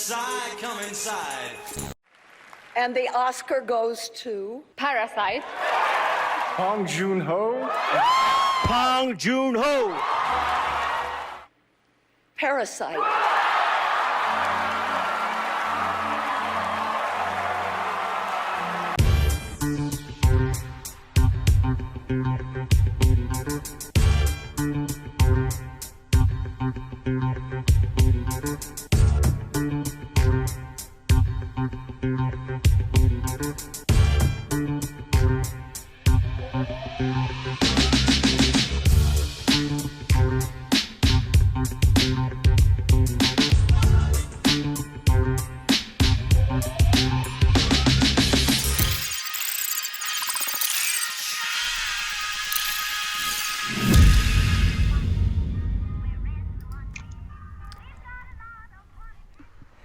inside, come inside. And the Oscar goes to Parasite. Bong Joon-ho. Bong Joon-ho. Parasite.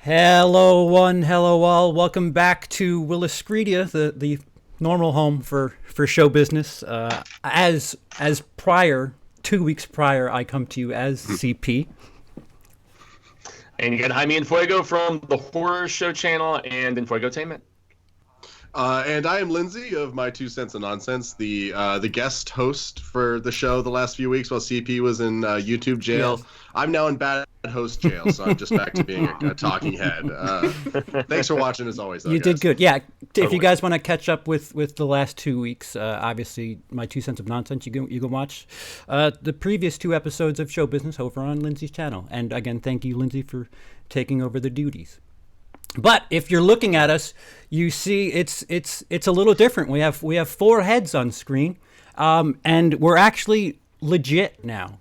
Hello one, hello all. Welcome back to WILIscredia, the normal home for show business. As prior, 2 weeks prior, I come to you as CP. And you can hide me in Fuego from the Horror Show channel and in Fuegotainment. And I am Lindsey of My Two Cents of Nonsense, the guest host for the show the last few weeks while CP was in YouTube jail. Yes. I'm now in bad host jail, so I'm just back to being a talking head. Thanks for watching as always, though, You guys. did good. Yeah, if you guys want to catch up with the last 2 weeks, obviously My Two Cents of Nonsense, you can watch the previous 2 episodes of Show Business over on Lindsey's channel. And again, thank you, Lindsey, for taking over the duties. But if you're looking at us, you see it's a little different. We have 4 heads on screen, and we're actually legit now.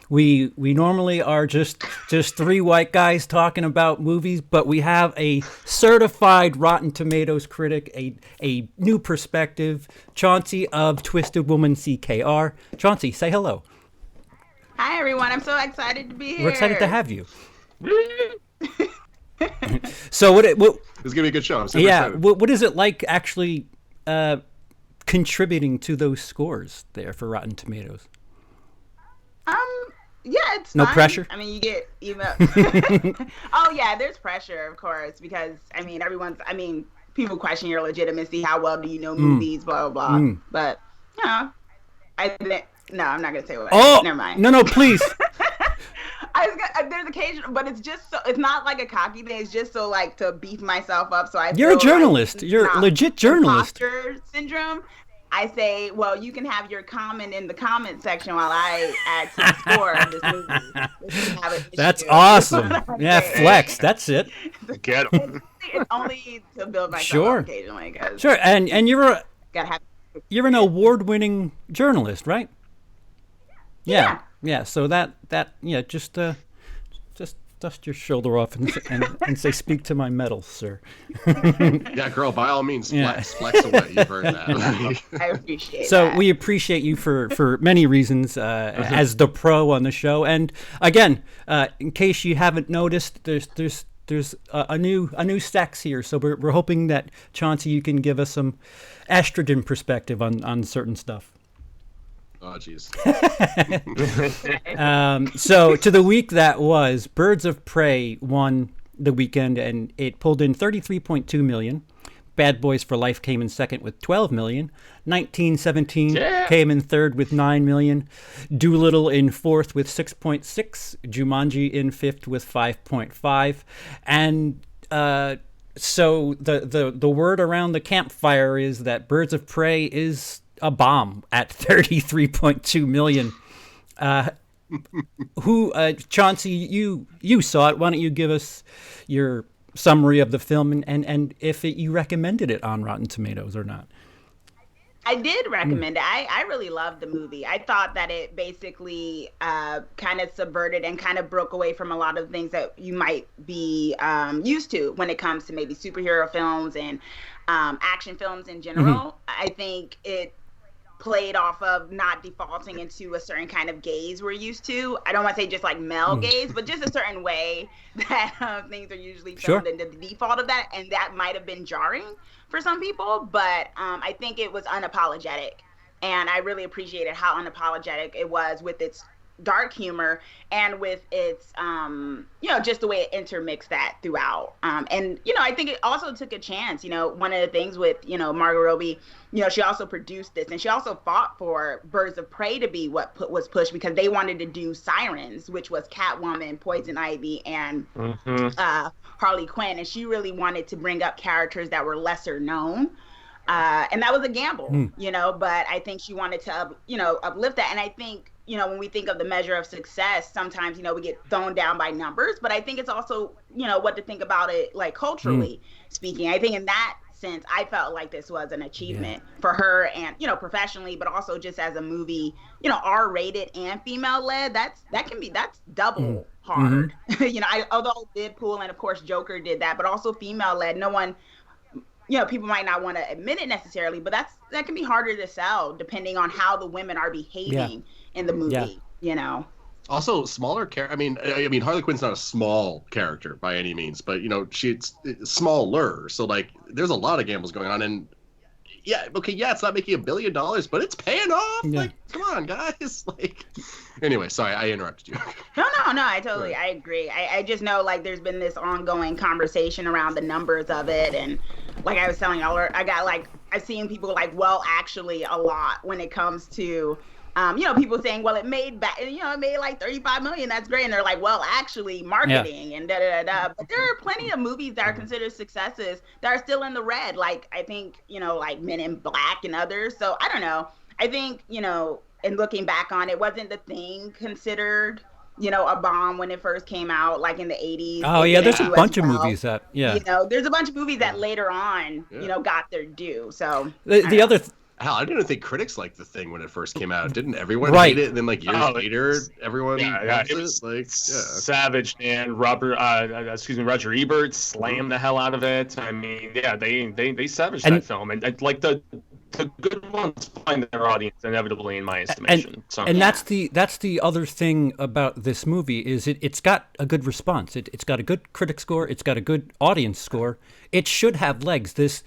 We normally are just 3 white guys talking about movies, but we have a certified Rotten Tomatoes critic, a new perspective, Chauncey of Twisted Woman CKR. Chauncey, say hello. Hi everyone, I'm so excited to be here. We're excited to have you. So what? This is gonna be a good show. I'm super excited. What is it like actually contributing to those scores there for Rotten Tomatoes? Yeah, it's no fine. Pressure. I mean, you get email. Oh yeah, there's pressure, of course, because people question your legitimacy. How well do you know movies? Blah blah blah. But no, I'm not gonna say what. Oh, never mind. No, please. There's occasion, but it's just so, it's not like a cocky thing. It's just so like to beef myself up. So You're a journalist. You're a legit journalist. Imposter syndrome. I say, well, you can have your comment in the comment section while I add to the score of this movie. That's awesome. Yeah, flex. That's it. Get him. It's only to build myself up occasionally. Sure, and you're an award-winning journalist, right? Yeah. So that just dust your shoulder off and say, speak to my medal, sir. Yeah, girl, by all means, flex away. You've heard that. I appreciate that. So we appreciate you for many reasons as the pro on the show. And again, in case you haven't noticed, there's a new sex here. So we're hoping that, Chauncey, you can give us some estrogen perspective on certain stuff. Oh, jeez. So to the week that was, Birds of Prey won the weekend, and it pulled in $33.2 million. Bad Boys for Life came in second with $12 million. 1917 came in third with $9 million. Doolittle in fourth with $6.6. Jumanji in fifth with $5.5. And so the word around the campfire is that Birds of Prey is a bomb at $33.2 million. Chauncey, you saw it. Why don't you give us your summary of the film and if you recommended it on Rotten Tomatoes or not? I did recommend it. I really loved the movie. I thought that it basically kind of subverted and kind of broke away from a lot of things that you might be used to when it comes to maybe superhero films and action films in general. I think it played off of not defaulting into a certain kind of gaze we're used to. I don't want to say just like male gaze, but just a certain way that things are usually filmed into the default of that. And that might have been jarring for some people, but I think it was unapologetic. And I really appreciated how unapologetic it was with its dark humor and with its just the way it intermixed that throughout. And I think it also took a chance. One of the things with Margot Robbie, she also produced this, and she also fought for Birds of Prey to be what was pushed, because they wanted to do Sirens, which was Catwoman, Poison Ivy, and Harley Quinn, and she really wanted to bring up characters that were lesser known. And that was a gamble, but I think she wanted to, uplift that. And I think, when we think of the measure of success, sometimes, we get thrown down by numbers, but I think it's also, what to think about it, like culturally speaking. I think in that sense, I felt like this was an achievement for her and, professionally, but also just as a movie, R-rated and female-led, that's double hard. Although Deadpool and of course Joker did that, but also female-led, no one, people might not want to admit it necessarily, but that can be harder to sell depending on how the women are behaving in the movie, Also, smaller character. I mean, Harley Quinn's not a small character by any means, but she's smaller. So like, there's a lot of gambles going on, and it's not making $1 billion, but it's paying off. Yeah. Like, come on, guys. Like, anyway, sorry, I interrupted you. No, I agree. I just know like there's been this ongoing conversation around the numbers of it, and like I was telling y'all, I've seen people like, well, actually, a lot when it comes to. People saying, well, it made like 35 million. That's great. And they're like, well, actually marketing and da-da-da-da. But there are plenty of movies that are considered successes that are still in the red. Like, I think, like Men in Black and others. So I don't know. I think, in looking back on it, wasn't The Thing considered, a bomb when it first came out, like in the 80s. Oh, yeah. There's a bunch of movies that, there's a bunch of movies that later on, got their due. So the other Hell, I didn't think critics liked The Thing when it first came out. Didn't everyone hate it? And then like years later, everyone loves it. Like, savage, man. Roger Ebert slammed the hell out of it. I mean, they savaged that film, and like the good ones find their audience inevitably, in my estimation. And that's the other thing about this movie is it's got a good response. It's got a good critic score. It's got a good audience score. It should have legs. This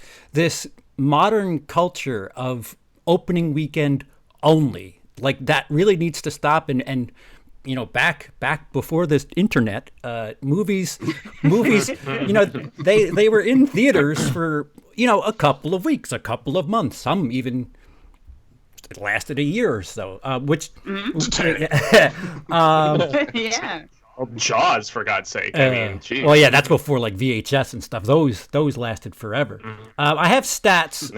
modern culture of opening weekend only, like, that really needs to stop. And back before this internet, movies they were in theaters for a couple of weeks, a couple of months, some even it lasted a year or so, which Jaws, for God's sake. I mean, geez. Well, yeah, that's before like VHS and stuff. Those lasted forever. I have stats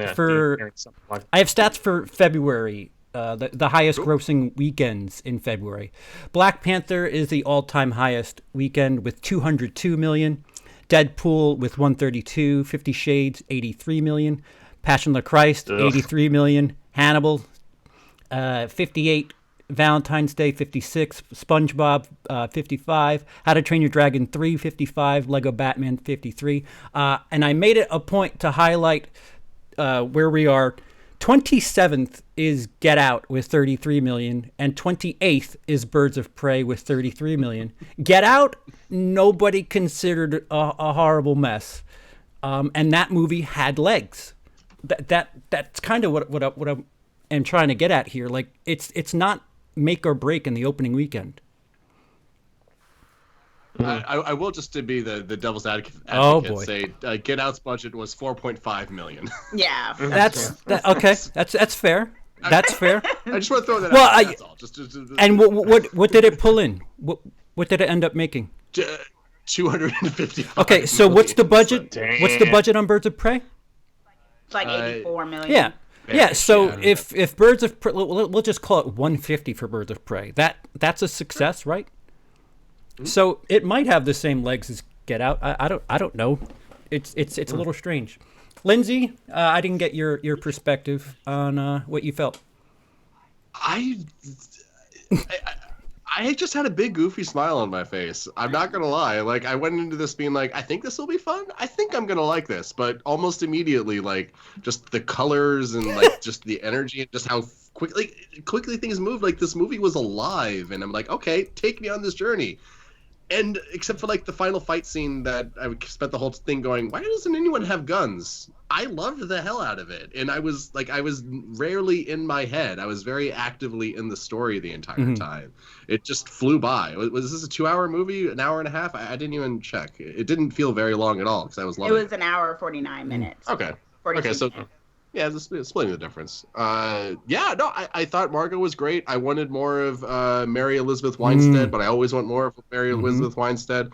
for February. The highest grossing weekends in February. Black Panther is the all-time highest weekend with 202 million. Deadpool with 132. 50 Shades, 83 million. Passion of the Christ, 83 million. Hannibal, 58. Valentine's Day, 56. SpongeBob, 55. How to Train Your Dragon 3, 55. Lego Batman, 53. And I made it a point to highlight where we are. 27th is Get Out with 33 million, and 28th is Birds of Prey with 33 million. Get Out, nobody considered a horrible mess, and that movie had legs. That's kind of what I am trying to get at here. Like, it's not make or break in the opening weekend. I will, just to be the devil's advocate, say Get Out's budget was 4.5 million. Yeah, okay. That's fair. That's fair. I just want to throw that out. That's all. Just and what did it pull in? What did it end up making? 255. Okay, so what's the budget? What's the budget on Birds of Prey? It's like 84 million. Yeah. So if Birds of Prey, we'll just call it 150 for Birds of Prey. That's a success, right? So it might have the same legs as Get Out. I don't know. It's a little strange. Lindsey, I didn't get your perspective on what you felt. I just had a big goofy smile on my face. I'm not gonna lie. Like, I went into this being like, I think this will be fun. I think I'm gonna like this, but almost immediately, like, just the colors and like just the energy and just how quickly things move. Like, this movie was alive, and I'm like, okay, take me on this journey. And except for like the final fight scene that I spent the whole thing going, why doesn't anyone have guns? I loved the hell out of it. And I was rarely in my head. I was very actively in the story the entire time. It just flew by. Was this a 2-hour movie, an hour and a half? I didn't even check. It didn't feel very long at all because I was loving it. It was an hour 49 minutes. Okay. 42 Okay, so minutes. yeah, splitting the difference. I thought Margot was great. I wanted more of Mary Elizabeth Winstead, but I always want more of Mary Elizabeth Winstead.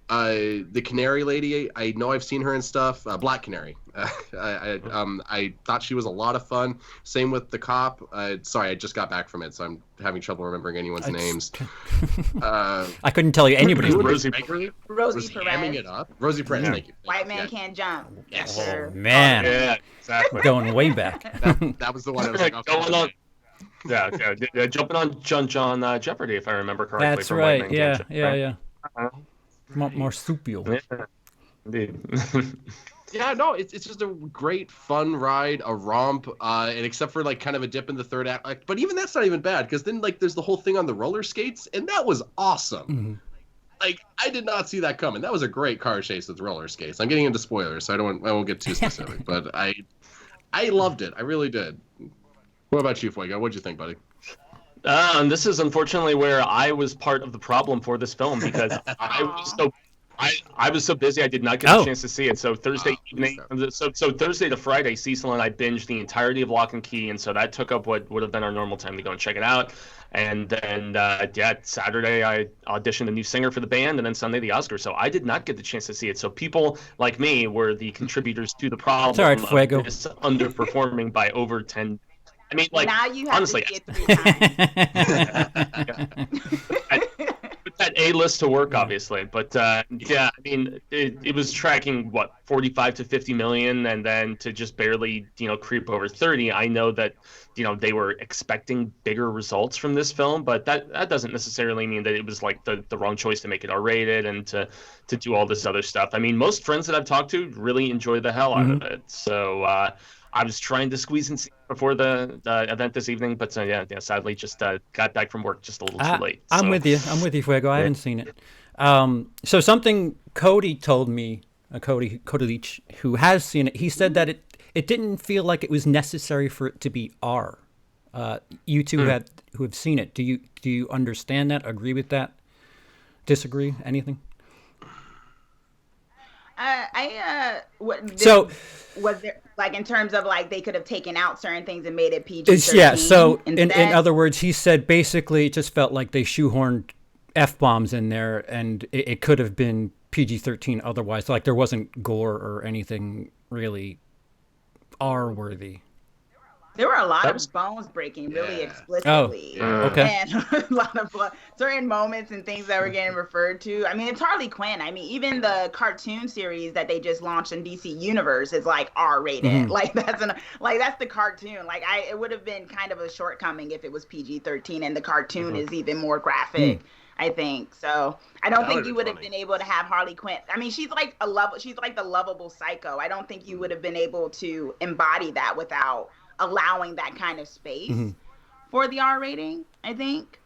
The Canary lady, I know I've seen her in stuff. Black Canary. I thought she was a lot of fun. Same with the cop. Sorry, I just got back from it, so I'm having trouble remembering anyone's names. I couldn't tell you anybody's name. Rosie Rosie Perez. hamming it up. Rosie Perez, thank you. White Man Can't Jump. Yes. Sir. Man, Yeah, exactly. going way back. That was the one I was like, okay. Going on. Yeah, jumping on John Jeopardy, if I remember correctly. That's from right. White Man Yeah, Can't Jump, yeah, right? yeah. Marsupial. Yeah, indeed. Yeah, no, it's just a great fun ride, a romp, and except for like kind of a dip in the third act, like, but even that's not even bad because then like there's the whole thing on the roller skates, and that was awesome. Like I did not see that coming. That was a great car chase with roller skates. I'm getting into spoilers, so I won't get too specific, but I loved it. I really did. What about you, Fuego? What'd you think, buddy? This is unfortunately where I was part of the problem for this film because I was so busy I did not get a chance to see it. So Thursday evening, so Thursday to Friday, Cecil and I binged the entirety of Lock and Key, and so that took up what would have been our normal time to go and check it out. And then Saturday I auditioned a new singer for the band, and then Sunday the Oscars. So I did not get the chance to see it. So people like me were the contributors to the problem. It's all right, Fuego. Of this underperforming by over 10. I mean, like Now you have honestly, to see it 3 times. put that A list to work, obviously. But yeah, I mean, it was tracking what 45 to 50 million, and then to just barely creep over 30. I know that they were expecting bigger results from this film, but that doesn't necessarily mean that it was like the wrong choice to make it R-rated and to do all this other stuff. I mean, most friends that I've talked to really enjoy the hell out of it. So I was trying to squeeze in before the event this evening, but sadly just got back from work just a little too late. I'm with you, Fuego. I haven't seen it. So something Cody told me, Cody Leach, who has seen it, he said that it didn't feel like it was necessary for it to be R. You two who have seen it, do you understand that? Agree with that? Disagree? Anything? Was there like in terms of like they could have taken out certain things and made it PG-13? Yeah. So in other words, he said basically it just felt like they shoehorned F-bombs in there, and it could have been PG-13 otherwise. Like there wasn't gore or anything really R-worthy. There were a lot of bones breaking really explicitly. Okay. And a lot of blood. Certain moments and things that were getting referred to. I mean, it's Harley Quinn. I mean, even the cartoon series that they just launched in DC Universe is like R-rated. Like that's the cartoon. Like it would have been kind of a shortcoming if it was PG-13 and the cartoon is even more graphic. I think so. I don't think you would have been able to have Harley Quinn. I mean, she's like the lovable psycho. I don't think you would have been able to embody that without allowing that kind of space for the R rating, I think.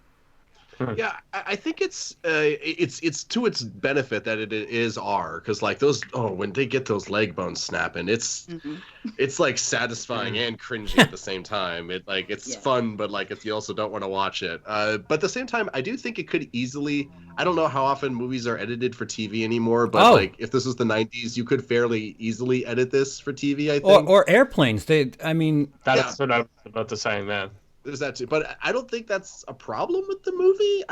Yeah, I think it's to its benefit that it is R, because like those when they get those leg bones snapping, it's like satisfying and cringy at the same time. It's fun, but like you also don't want to watch it. But at the same time, I do think it could easily. I don't know how often movies are edited for TV anymore, but like if this was the 90s, you could fairly easily edit this for TV. I think or airplanes. That's what I was about to say, man. There's that too, but I don't think that's a problem with the movie.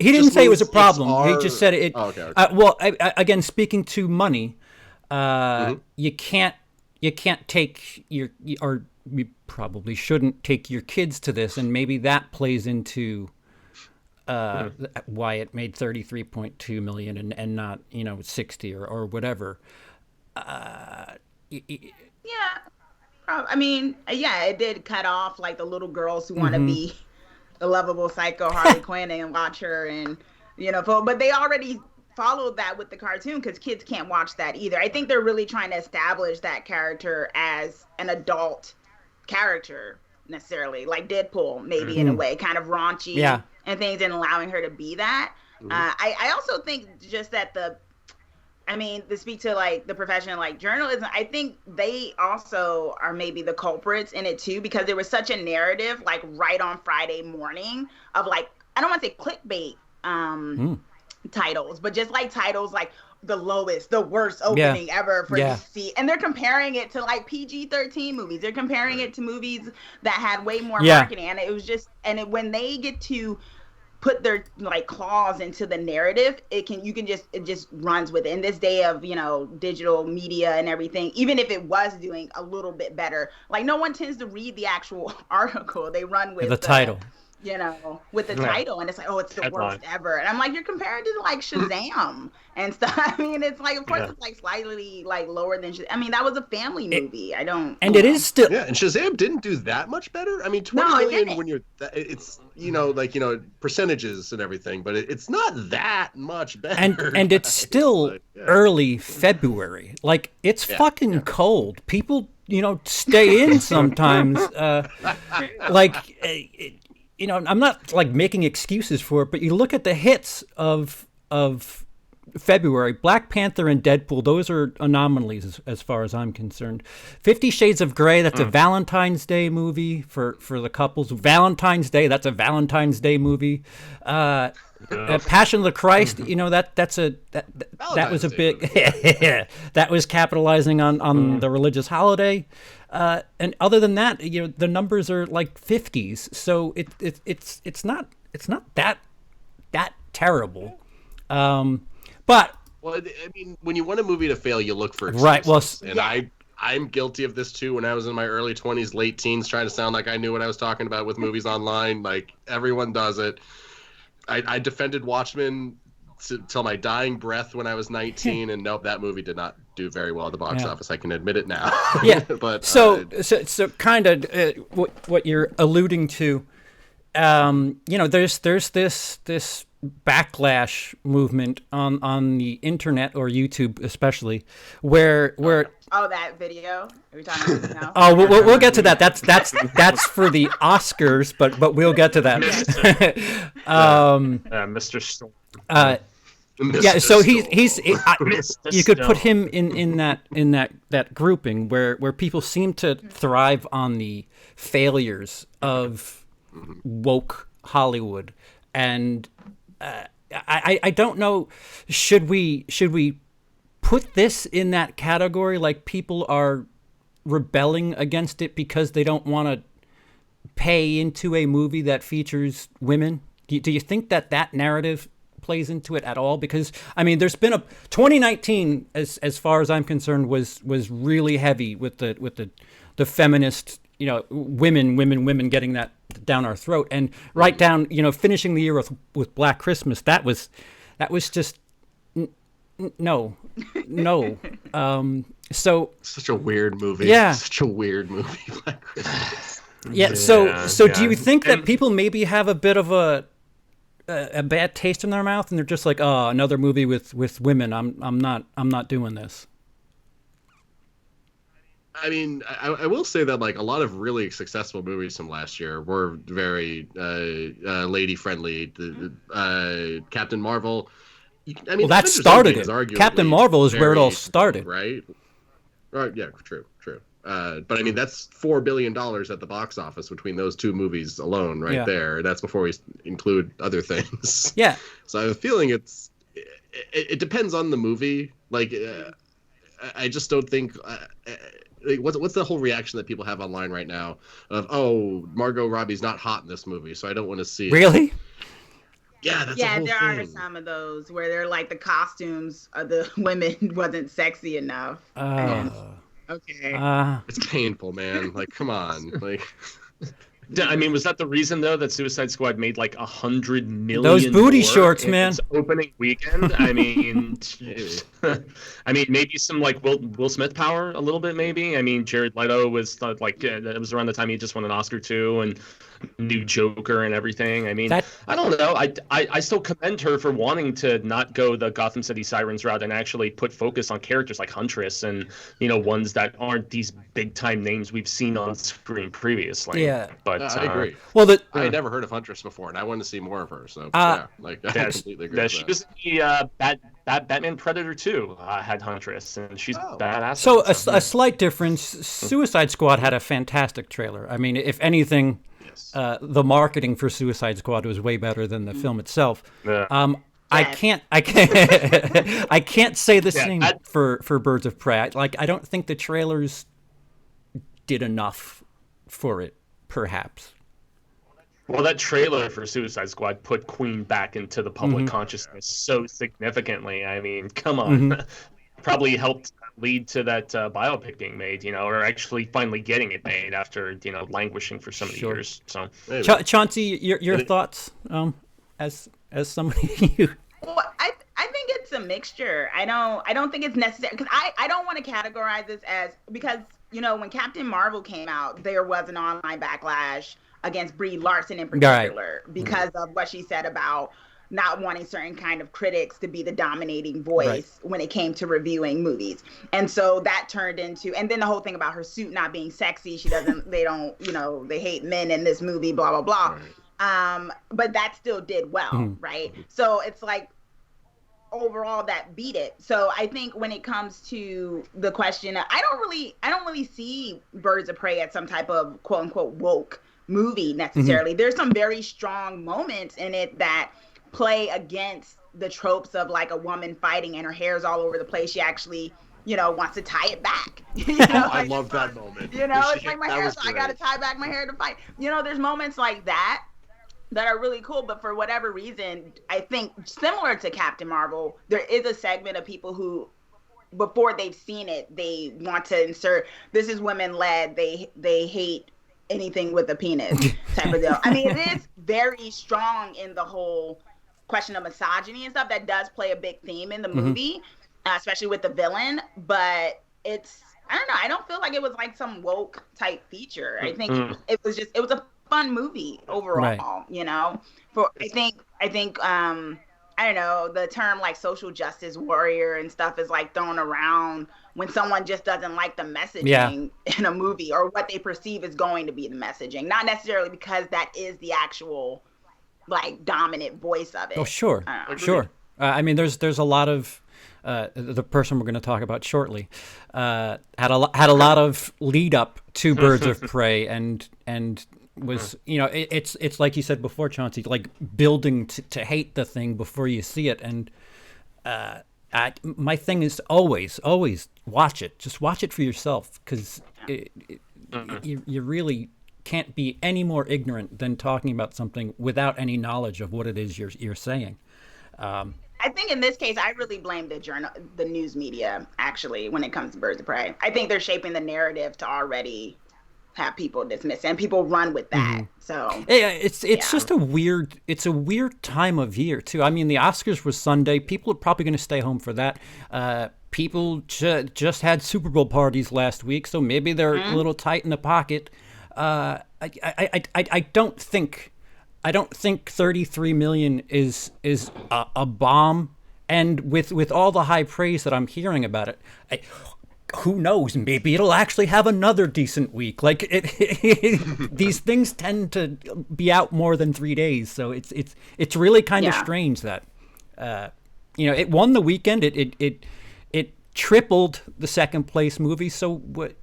He didn't say it was a problem. He just said it. Okay. Again, speaking to money, you can't take or you probably shouldn't take your kids to this, and maybe that plays into why it made 33.2 million and not 60 or whatever. I mean, it did cut off like the little girls who want to be the lovable psycho Harley Quinn and watch her, and but they already followed that with the cartoon because kids can't watch that either. I think they're really trying to establish that character as an adult character necessarily, like Deadpool maybe in a way, kind of raunchy and things, and allowing her to be that. I also think just that to speak to like the profession, like journalism, I think they also are maybe the culprits in it too, because there was such a narrative like right on Friday morning of like, I don't want to say clickbait titles, but just like titles like the lowest, the worst opening ever for DC. And they're comparing it to like PG-13 movies. They're comparing it to movies that had way more marketing. And it was just, when they get to put their like claws into the narrative, it just runs with it. In this day of, digital media and everything, even if it was doing a little bit better, like no one tends to read the actual article. They run with the title. With the title, and it's like, oh, it's the worst ever. And I'm like, you're comparing it to like Shazam and stuff. I mean, it's like, of course, it's like slightly like lower than Shazam. I mean, that was a family movie. It is still. Yeah, and Shazam didn't do that much better. I mean, 20 million when you're, it's percentages and everything, but it's not that much better. And it's still early February. Like it's fucking cold. People, stay in sometimes. I'm not like making excuses for it, but you look at the hits of February, Black Panther and Deadpool, those are anomalies as far as I'm concerned. 50 Shades of Grey, that's a Valentine's Day movie for the couples. Valentine's Day, that's a Valentine's Day movie. Passion of the Christ, that was a big that was capitalizing on the religious holiday. And other than that, the numbers are like 50s, so it's not that terrible. But I mean, when you want a movie to fail, you look for excuses. Right. Well, and I'm guilty of this too. When I was in my early 20s, late teens, trying to sound like I knew what I was talking about with movies online, like everyone does it. I defended Watchmen till my dying breath when I was 19, and nope, that movie did not do very well at the box office. I can admit it now. Yeah. But so kind of what you're alluding to, there's this backlash movement on the internet, or YouTube especially, where that video, are we talking about now? Oh, we'll get to that. That's for the Oscars, but we'll get to that. Mr. Storm. Yeah, so he's you could put him in that grouping where people seem to thrive on the failures of woke Hollywood, and I don't know, should we put this in that category, like people are rebelling against it because they don't want to pay into a movie that features women? Do you think that narrative plays into it at all? Because I mean, there's been 2019 as far as I'm concerned was really heavy with the feminist, women getting that down our throat, and right down, finishing the year with Black Christmas, that was just no. So such a weird movie. Yeah, such a weird movie. Black Christmas. Yeah. So do you think that people maybe have a bit of a bad taste in their mouth, and they're just like, oh, another movie with women, I'm not doing this? I mean, I will say that like a lot of really successful movies from last year were very lady friendly. Captain Marvel. I mean, that started it. Captain Marvel is where it all started, right? Right. Yeah. True. But I mean, that's $4 billion at the box office between those two movies alone, right there. That's before we include other things. Yeah. So I have a feeling it depends on the movie. Like, I just don't think. What's the whole reaction that people have online right now of, oh, Margot Robbie's not hot in this movie, so I don't want to see it. Really? Yeah, that's the whole there thing. are some of those where they're like the costumes of the women wasn't sexy enough. Okay. It's painful, man. Like, come on. Like, I mean, was that the reason though that Suicide Squad made like $100 million? Those booty more shorts, in man. its opening weekend. I mean, maybe some like Will Smith power a little bit. Maybe. I mean, Jared Leto was it was around the time he just won an Oscar too, and new Joker and everything. I mean, I don't know. I still commend her for wanting to not go the Gotham City Sirens route and actually put focus on characters like Huntress and ones that aren't these big time names we've seen on screen previously. Yeah. But But I agree. Well, I had never heard of Huntress before, and I wanted to see more of her. So I completely agree. She was in the Batman Predator 2 had Huntress, and she's badass. So a slight difference. Suicide Squad had a fantastic trailer. I mean, if anything, the marketing for Suicide Squad was way better than the film itself. Yeah. I can't I can't say the same for Birds of Prey. I don't think the trailers did enough for it, perhaps. Well, that trailer for Suicide Squad put Queen back into the public consciousness so significantly. I mean, come on. Probably helped lead to that biopic being made, or actually finally getting it made after, languishing for so many years. So, Chauncey, your thoughts as somebody Well, I think it's a mixture. I don't think it's necessary, because I don't want to categorize this as, because when Captain Marvel came out, there was an online backlash against Brie Larson in particular because of what she said about not wanting certain kind of critics to be the dominating voice when it came to reviewing movies. And so that turned into, and then the whole thing about her suit not being sexy, they hate men in this movie, blah, blah, blah. But that still did well, right? So it's like, overall that beat it. So I think when it comes to the question, I don't really see Birds of Prey as some type of quote unquote woke movie necessarily. There's some very strong moments in it that play against the tropes of like a woman fighting and her hair's all over the place. She actually, wants to tie it back. I love that moment. It's like my hair, so I got to tie back my hair to fight. There's moments like that are really cool, but for whatever reason, I think similar to Captain Marvel, there is a segment of people who, before they've seen it, they want to insert, this is women led, they hate anything with a penis type of deal. I mean, it is very strong in the whole question of misogyny and stuff. That does play a big theme in the movie, especially with the villain, but it's, I don't know, I don't feel like it was like some woke type feature. I think it was a fun movie overall, I think I don't know, the term like social justice warrior and stuff is like thrown around when someone just doesn't like the messaging in a movie or what they perceive is going to be the messaging, not necessarily because that is the actual like dominant voice of it. Oh, sure. I mean, there's a lot of the person we're going to talk about shortly had a lot of lead up to Birds of Prey and was, it's like you said before, Chauncey, like building to hate the thing before you see it. And my thing is always watch it. Just watch it for yourself, because you really can't be any more ignorant than talking about something without any knowledge of what it is you're saying. I think in this case, I really blame the news media, actually, when it comes to Birds of Prey. I think they're shaping the narrative to already have people dismiss, and people run with that. So it's just a weird time of year too. I mean, the Oscars was Sunday. People are probably going to stay home for that. People just had Super Bowl parties last week, so maybe they're a little tight in the pocket. I don't think 33 million is a bomb, and with all the high praise that I'm hearing about it, who knows? Maybe it'll actually have another decent week. Like these things tend to be out more than 3 days, so it's really kind of strange that it won the weekend. It tripled the second place movie. So what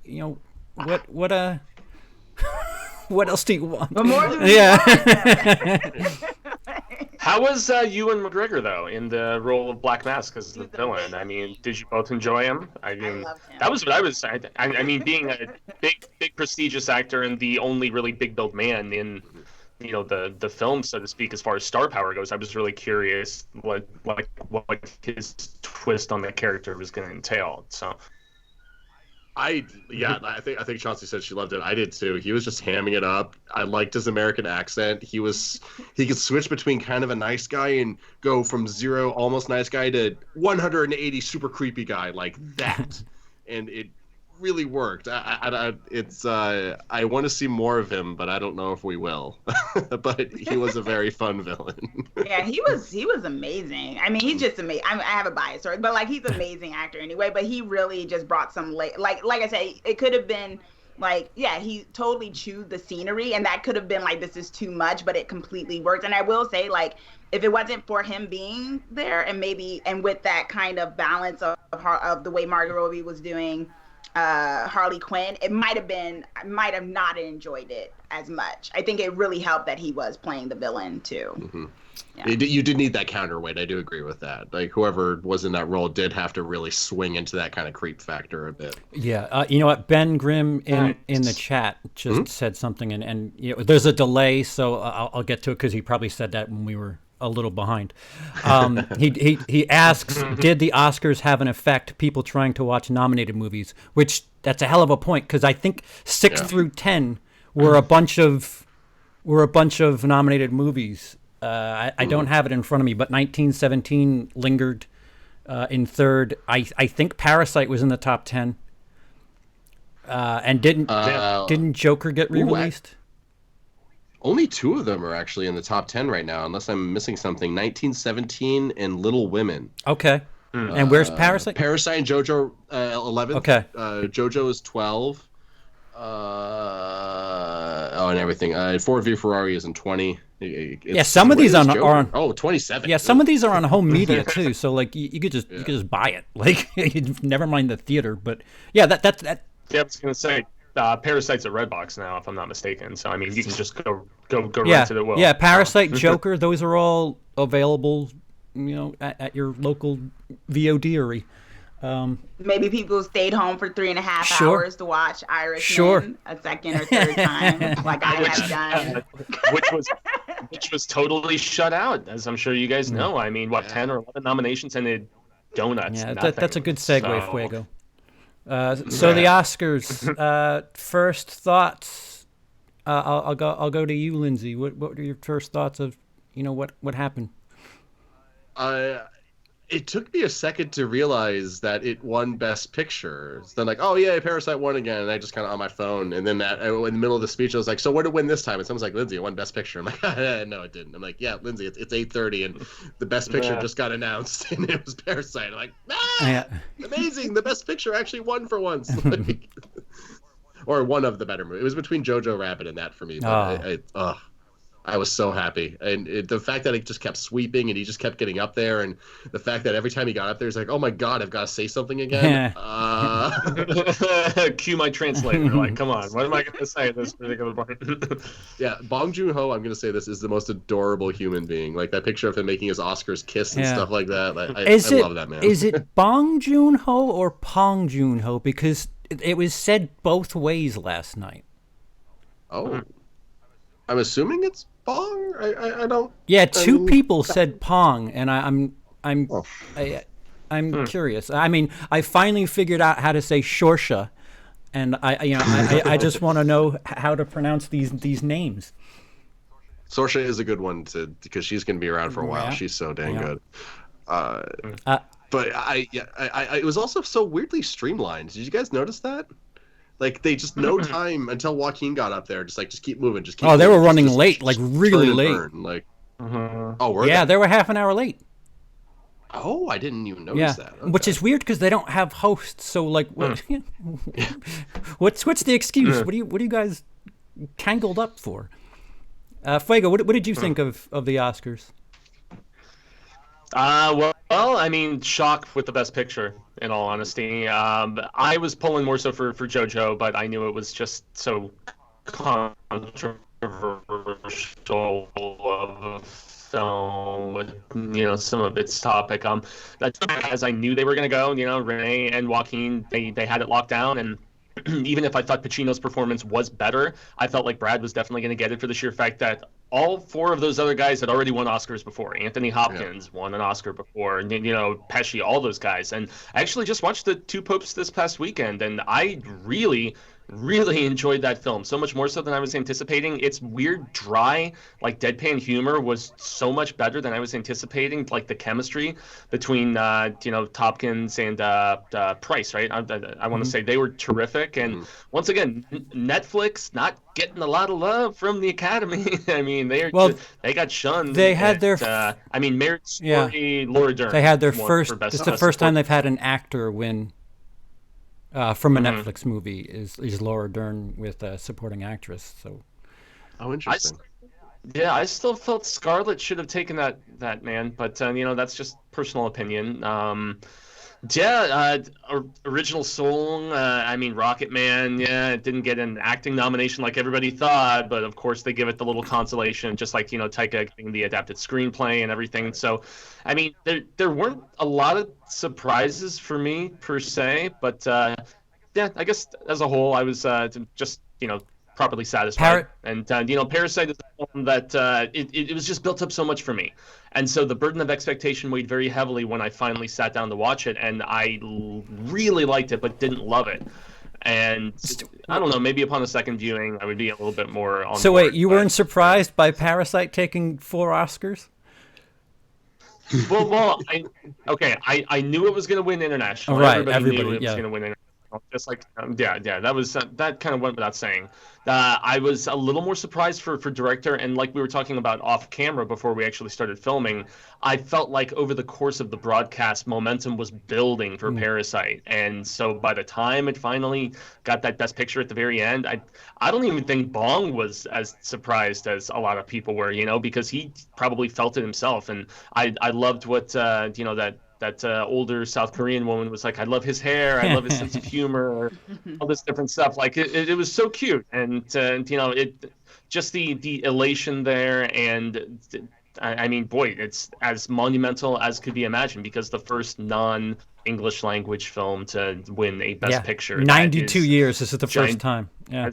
what else do you want? But more than How was Ewan McGregor though in the role of Black Mask as the villain? I mean, did you both enjoy him? I mean, that was what I was. I mean, being a big prestigious actor and the only really big billed man in the film, so to speak, as far as star power goes, I was really curious what his twist on the character was going to entail. So. I think Chauncey said she loved it. I did too. He was just hamming it up. I liked his American accent. He could switch between kind of a nice guy and go from 0 almost nice guy to 180 super creepy guy like that, and it really worked. I want to see more of him, but I don't know if we will. But he was a very fun villain. Yeah, he was amazing. I mean, he's just amazing. I have a bias, but like he's an amazing actor anyway. But he really just brought some like I said, it could have been Like, yeah, he totally chewed the scenery, and that could have been like, this is too much, but it completely worked. And I will say, like, if it wasn't for him being there, and with that kind of balance of the way Margot Robbie was doing Harley Quinn, I might have not enjoyed it as much. I think it really helped that he was playing the villain too. Mm-hmm. Yeah. You did need that counterweight. I do agree with that. Like, whoever was in that role did have to really swing into that kind of creep factor a bit. Yeah, you know what? Ben Grimm in the chat just said something, and you know, there's a delay, so I'll get to it because he probably said that when we were a little behind. He asks, did the Oscars have an effect? People trying to watch nominated movies, which that's a hell of a point because I think 6 through 10 were a bunch of nominated movies. I don't have it in front of me, but 1917 lingered in third. I think Parasite was in the top 10. And didn't Joker get re-released? Only 2 of them are actually in the top 10 right now, unless I'm missing something. 1917 and Little Women. Okay. And where's Parasite? Parasite and JoJo 11. Okay. JoJo is 12. And everything. Ford v Ferrari is in 20. Some of these are on 27. Yeah, some of these are on home media too. So like you could just buy it. Like never mind the theater, but yeah, that. Yeah, I was gonna say Parasite's at Redbox now, if I'm not mistaken. So I mean, you can just go right to the well. Yeah, Parasite, Joker, those are all available. You know, at your local VOD-ery. Maybe people stayed home for 3.5 hours to watch Irishman a second or third time, like I have done. which was totally shut out, as I'm sure you guys know. I mean, 10 or 11 nominations and it donuts. Yeah, that's a good segue, Fuego. So the Oscars. First thoughts. I'll go to you, Lindsey. What are your first thoughts of what happened? It took me a second to realize that it won Best Picture. So then, like, oh yeah, Parasite won again, and I just kind of on my phone. And then in the middle of the speech, I was like, so what did it win this time? And someone's like, Lindsey, it won Best Picture. I'm like, no, it didn't. I'm like, yeah, Lindsey, it's 8:30, and the Best Picture just got announced, and it was Parasite. I'm like, amazing! The Best Picture actually won for once. Or one of the better movies. It was between Jojo Rabbit and that for me. But I was so happy. And the fact that it just kept sweeping and he just kept getting up there, and the fact that every time he got up there, he's like, oh my God, I've got to say something again. Cue my translator. Like, come on, what am I going to say at this particular part? Yeah, Bong Joon-ho, I'm going to say this, is the most adorable human being. Like, that picture of him making his Oscars kiss and stuff like that. Like, I love that man. Is it Bong Joon-ho or Pong Joon-ho? Because it was said both ways last night. Oh. I'm assuming it's Pong. I don't. Yeah, two people said Pong, and I'm curious. I mean, I finally figured out how to say Shorsha, and I just want to know how to pronounce these names. Sorsha is a good one because she's going to be around for a while. Yeah. She's so dang good. But it was also so weirdly streamlined. Did you guys notice that? Like, they just no time until Joaquin got up there. Just keep moving. Just keep. Oh, they were running late, like really late. Like, they were half an hour late. Oh, I didn't even notice that. Okay. Which is weird because they don't have hosts. So, like, what's the excuse? What are you guys tangled up for? Fuego, what did you think of the Oscars? Well, I mean, shock with the Best Picture, in all honesty. I was pulling more so for JoJo, but I knew it was just so controversial of a film with, some of its topic. As I knew they were going to go, Renee and Joaquin, they had it locked down, and even if I thought Pacino's performance was better, I felt like Brad was definitely going to get it for the sheer fact that all 4 of those other guys had already won Oscars before. Anthony Hopkins won an Oscar before, and Pesci, all those guys. And I actually just watched The Two Popes this past weekend, and I really enjoyed that film, so much more so than I was anticipating. It's weird, dry, like deadpan humor was so much better than I was anticipating. Like the chemistry between Hopkins and Price, right? I want to say they were terrific. And once again, Netflix not getting a lot of love from the Academy. I mean, they got shunned. They had their Marriage Story, Laura Dern. They had their first. It's the first time they've had an actor win from a Netflix movie is Laura Dern with a supporting actress. So, Oh, interesting. I still felt Scarlett should have taken that man, but that's just personal opinion. Original song. Rocket Man. Yeah, it didn't get an acting nomination like everybody thought, but of course they give it the little consolation, just like Taika getting the adapted screenplay and everything. So, there weren't a lot of surprises for me per se, but I guess as a whole, I was just properly satisfied. And Parasite is a film that it was just built up so much for me, and so the burden of expectation weighed very heavily when I finally sat down to watch it, and I really liked it but didn't love it. And I don't know, maybe upon a second viewing I would be a little bit more on so board, wait, you weren't surprised by Parasite taking 4 Oscars? I knew it was going to win international. Right, Everybody knew it was going to win international. Just like that kind of went without saying. I was a little more surprised for director, and like we were talking about off camera before we actually started filming, I felt like over the course of the broadcast, momentum was building for Parasite, and so by the time it finally got that Best Picture at the very end, I don't even think Bong was as surprised as a lot of people were, because he probably felt it himself, and I loved what that older South Korean woman was like, I love his hair, I love his sense of humor, all this different stuff. Like it was so cute, and it just the elation there, and it's as monumental as could be imagined, because the first non-English language film to win a Best Picture. 92 years. This is the first time. Yeah.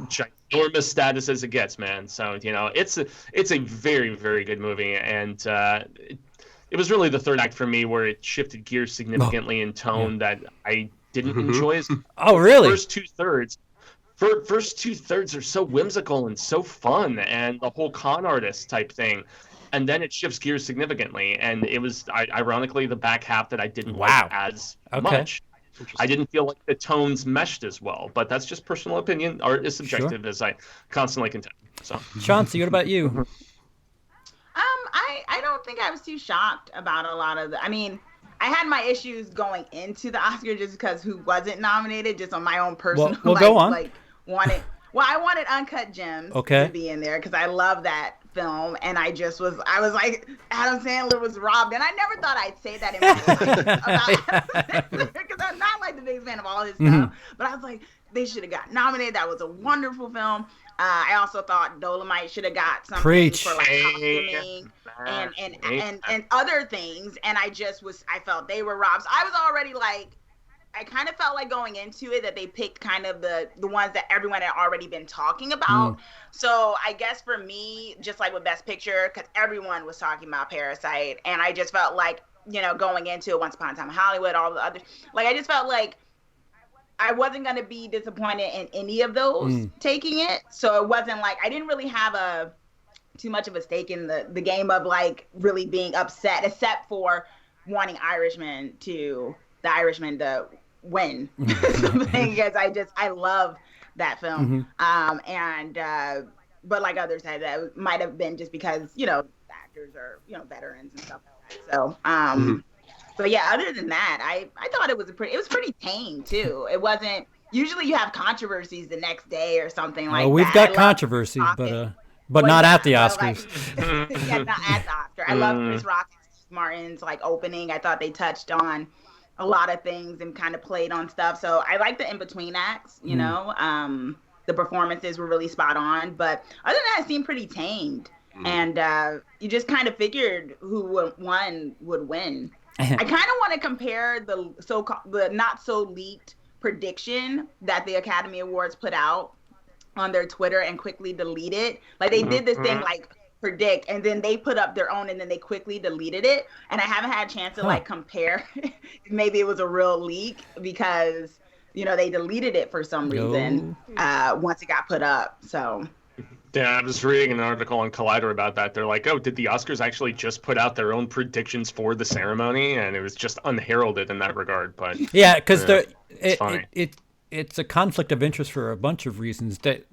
Ginormous status as it gets, man. So it's a very, very good movie, and it was really the third act for me where it shifted gears significantly in tone that I didn't enjoy as. Oh, really? First two thirds are so whimsical and so fun, and the whole con artist type thing, and then it shifts gears significantly, and it was ironically the back half that I didn't like as much. I didn't feel like the tones meshed as well, but that's just personal opinion. Art is subjective, as I constantly contend. So, Chauncey, what about you? I don't think I was too shocked about a lot of I had my issues going into the Oscar just because who wasn't nominated, just on my own personal go on. I wanted Uncut Gems to be in there because I love that film, and I was like, Adam Sandler was robbed, and I never thought I'd say that in my life about Adam Sandler, because I'm not like the biggest fan of all his stuff, but I was like, they should have got nominated. That was a wonderful film. I also thought Dolomite should have got something for like costuming and other things, and I felt they were robbed. So I was already like, I kind of felt like going into it that they picked kind of the ones that everyone had already been talking about. So I guess for me, just like with Best Picture, because everyone was talking about Parasite, and I just felt like, going into it, Once Upon a Time in Hollywood, all the other, like I just felt like I wasn't going to be disappointed in any of those taking it. So it wasn't like, I didn't really have too much of a stake in the game of like really being upset, except for wanting the Irishman to win. Because I love that film. But like others said, that might have been just because, the actors are, veterans and stuff like that. So, but yeah, other than that, I thought it was pretty tame too. It wasn't, usually you have controversies the next day or something like that. We've got controversies, but not at the Oscars. Not at the Oscar. I love Chris Rock and Martin's like opening. I thought they touched on a lot of things and kind of played on stuff. So I like the in-between acts, the performances were really spot on, but other than that, it seemed pretty tamed. And you just kind of figured who would win. I kind of want to compare the not so leaked prediction that the Academy Awards put out on their Twitter and quickly delete it. Like they did this thing like predict, and then they put up their own, and then they quickly deleted it. And I haven't had a chance to like compare. Maybe it was a real leak because they deleted it for some reason once it got put up. So. Yeah, I was reading an article on Collider about that. They're like, oh, did the Oscars actually just put out their own predictions for the ceremony? And it was just unheralded in that regard. But yeah, because it's a conflict of interest for a bunch of reasons that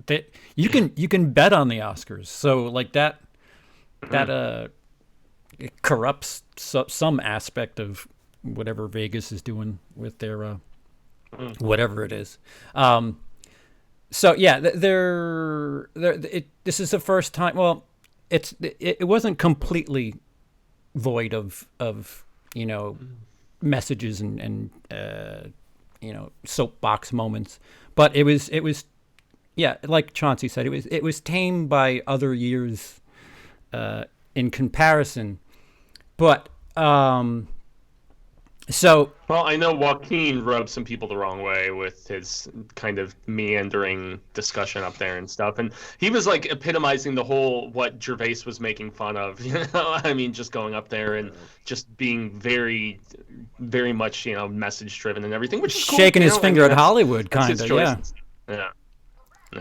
you can bet on the Oscars. So like that it corrupts some aspect of whatever Vegas is doing with their whatever it is. So yeah, this is the first time. Well, it wasn't completely void of messages and soapbox moments, but it was like Chauncey said, it was tamed by other years in comparison, but so. Well, I know Joaquin rubbed some people the wrong way with his kind of meandering discussion up there and stuff, and he was like epitomizing the whole what Gervais was making fun of. I mean, just going up there and just being very, very much message driven and everything, which is cool, shaking his finger at Hollywood, kind of. Yeah.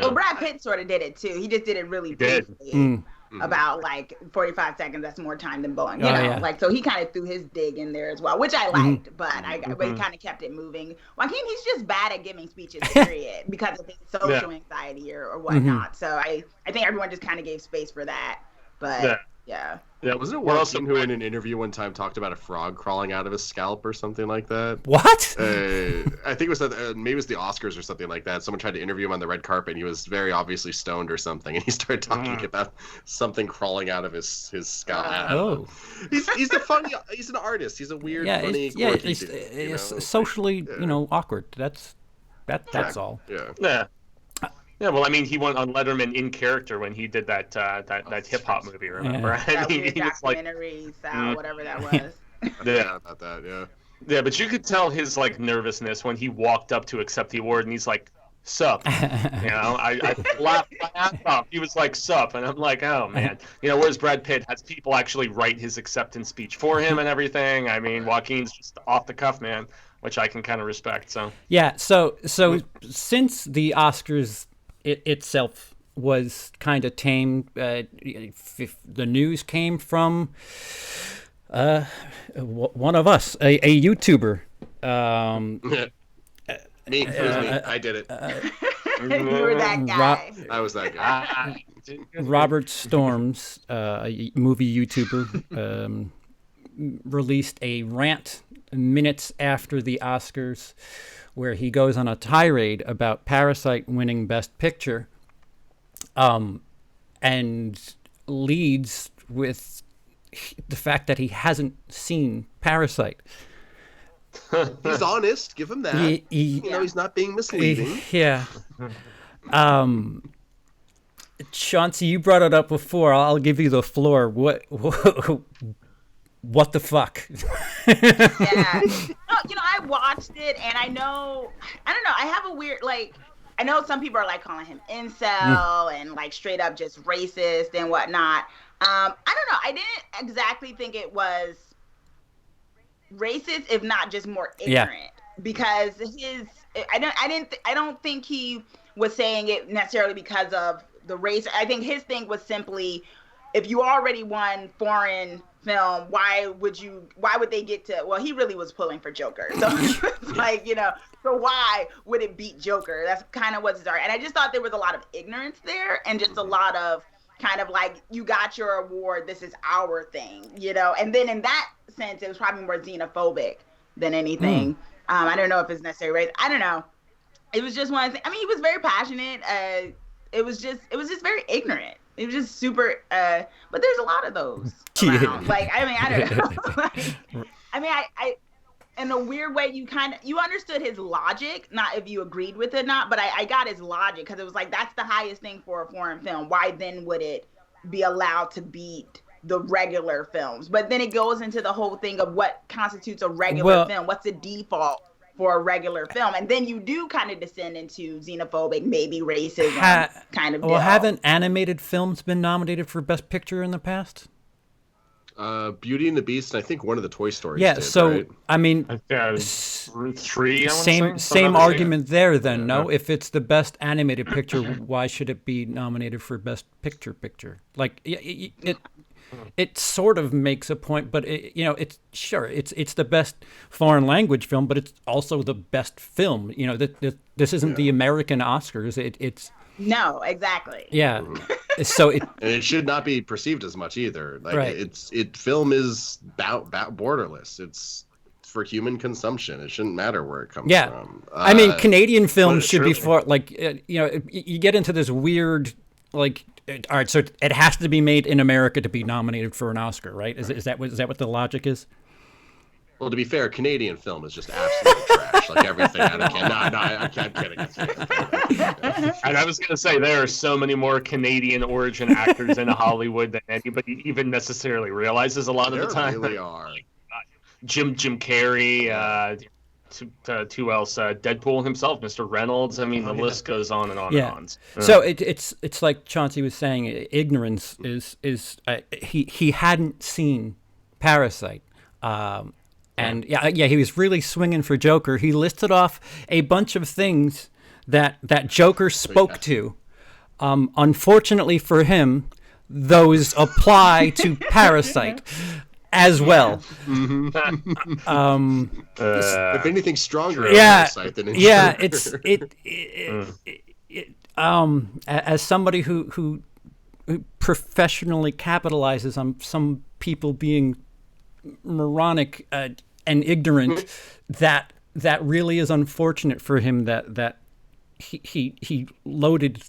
Well, Brad Pitt sort of did it too. He just did it really briefly. About like 45 seconds. That's more time than Boeing. Like, so he kind of threw his dig in there as well, which I liked, but but he kind of kept it moving. Joaquin, he's just bad at giving speeches, period, because of his social anxiety or whatnot. So I think everyone just kind of gave space for that. But yeah. Wasn't it Joaquin who in an interview one time talked about a frog crawling out of his scalp or something like that? What? I think it was maybe it was the Oscars or something like that. Someone tried to interview him on the red carpet, and he was very obviously stoned or something, and he started talking about something crawling out of his scalp. He's an artist. He's a weird, funny, quirky dude, socially, awkward. That's all. Yeah. Yeah, well, I mean, he went on Letterman in character when he did that hip hop movie. Remember? That weird documentary style, whatever that was. About that. Yeah, but you could tell his like nervousness when he walked up to accept the award, and he's like, "Sup?" I laughed my ass off. He was like, "Sup?" And I'm like, "Oh man." Whereas Brad Pitt has people actually write his acceptance speech for him and everything. I mean, Joaquin's just off the cuff, man, which I can kind of respect. So yeah, so since the Oscars itself was kind of tamed. The news came from one of us, a YouTuber. Me, it was me. I did it. You were that guy. I was that guy. Robert Storms, a movie YouTuber, released a rant minutes after the Oscars, where he goes on a tirade about Parasite winning Best Picture, and leads with the fact that he hasn't seen Parasite. He's honest. Give him that. He's not being misleading. Chauncey, you brought it up before. I'll give you the floor. What the fuck? I watched it, and I don't know, I have a weird, I know some people are calling him incel and straight up just racist and whatnot. I don't know. I didn't exactly think it was racist, if not just more ignorant, because I don't think he was saying it necessarily because of the race. I think his thing was simply, if you already won foreign film, why would they get to, well, he really was pulling for Joker. So it's so why would it beat Joker? That's kind of what's there. And I just thought there was a lot of ignorance there, and just a lot of kind of you got your award, this is our thing, and then in that sense, it was probably more xenophobic than anything. I don't know if it's necessarily race. I don't know. It was just one of the things. I mean, he was very passionate. It was just very ignorant. It was just super, but there's a lot of those around. I don't know. I in a weird way, you understood his logic, not if you agreed with it or not, but I got his logic, because it was that's the highest thing for a foreign film. Why then would it be allowed to beat the regular films? But then it goes into the whole thing of what constitutes a regular film. What's the default for a regular film? And then you do kind of descend into xenophobic, maybe racism kind of deal. Well, haven't animated films been nominated for Best Picture in the past? Beauty and the Beast, and I think one of the Toy Stories. Yeah, did, so right? I mean, three. Same argument there. Then no, if it's the best animated picture, why should it be nominated for Best Picture? It sort of makes a point, but it's the best foreign language film, but it's also the best film. This isn't the American Oscars. It's no, exactly. Yeah. So and it should not be perceived as much either. Right. Film is borderless. It's for human consumption. It shouldn't matter where it comes Yeah. from. I mean, Canadian films but should be surely- for, like, you know, you get into this weird, like, all right, so it has to be made in America to be nominated for an Oscar, right? Is that what the logic is? Well, to be fair, Canadian film is just absolute trash. Like everything out of Canada. No, I'm kidding. And I was going to say, there are so many more Canadian origin actors in Hollywood than anybody even necessarily realizes a lot of the time. There really are. Jim Carrey, who else? Deadpool himself, Mr. Reynolds. I mean, the list goes on and on Yeah. and on. So it's like Chauncey was saying, ignorance is he hadn't seen Parasite. And he was really swinging for Joker. He listed off a bunch of things that Joker spoke to. Unfortunately for him, those apply to Parasite as well. If anything stronger, Yeah, Parasite than yeah. Joker. As somebody who professionally capitalizes on some people being moronic and ignorant, that really is unfortunate for him. That he loaded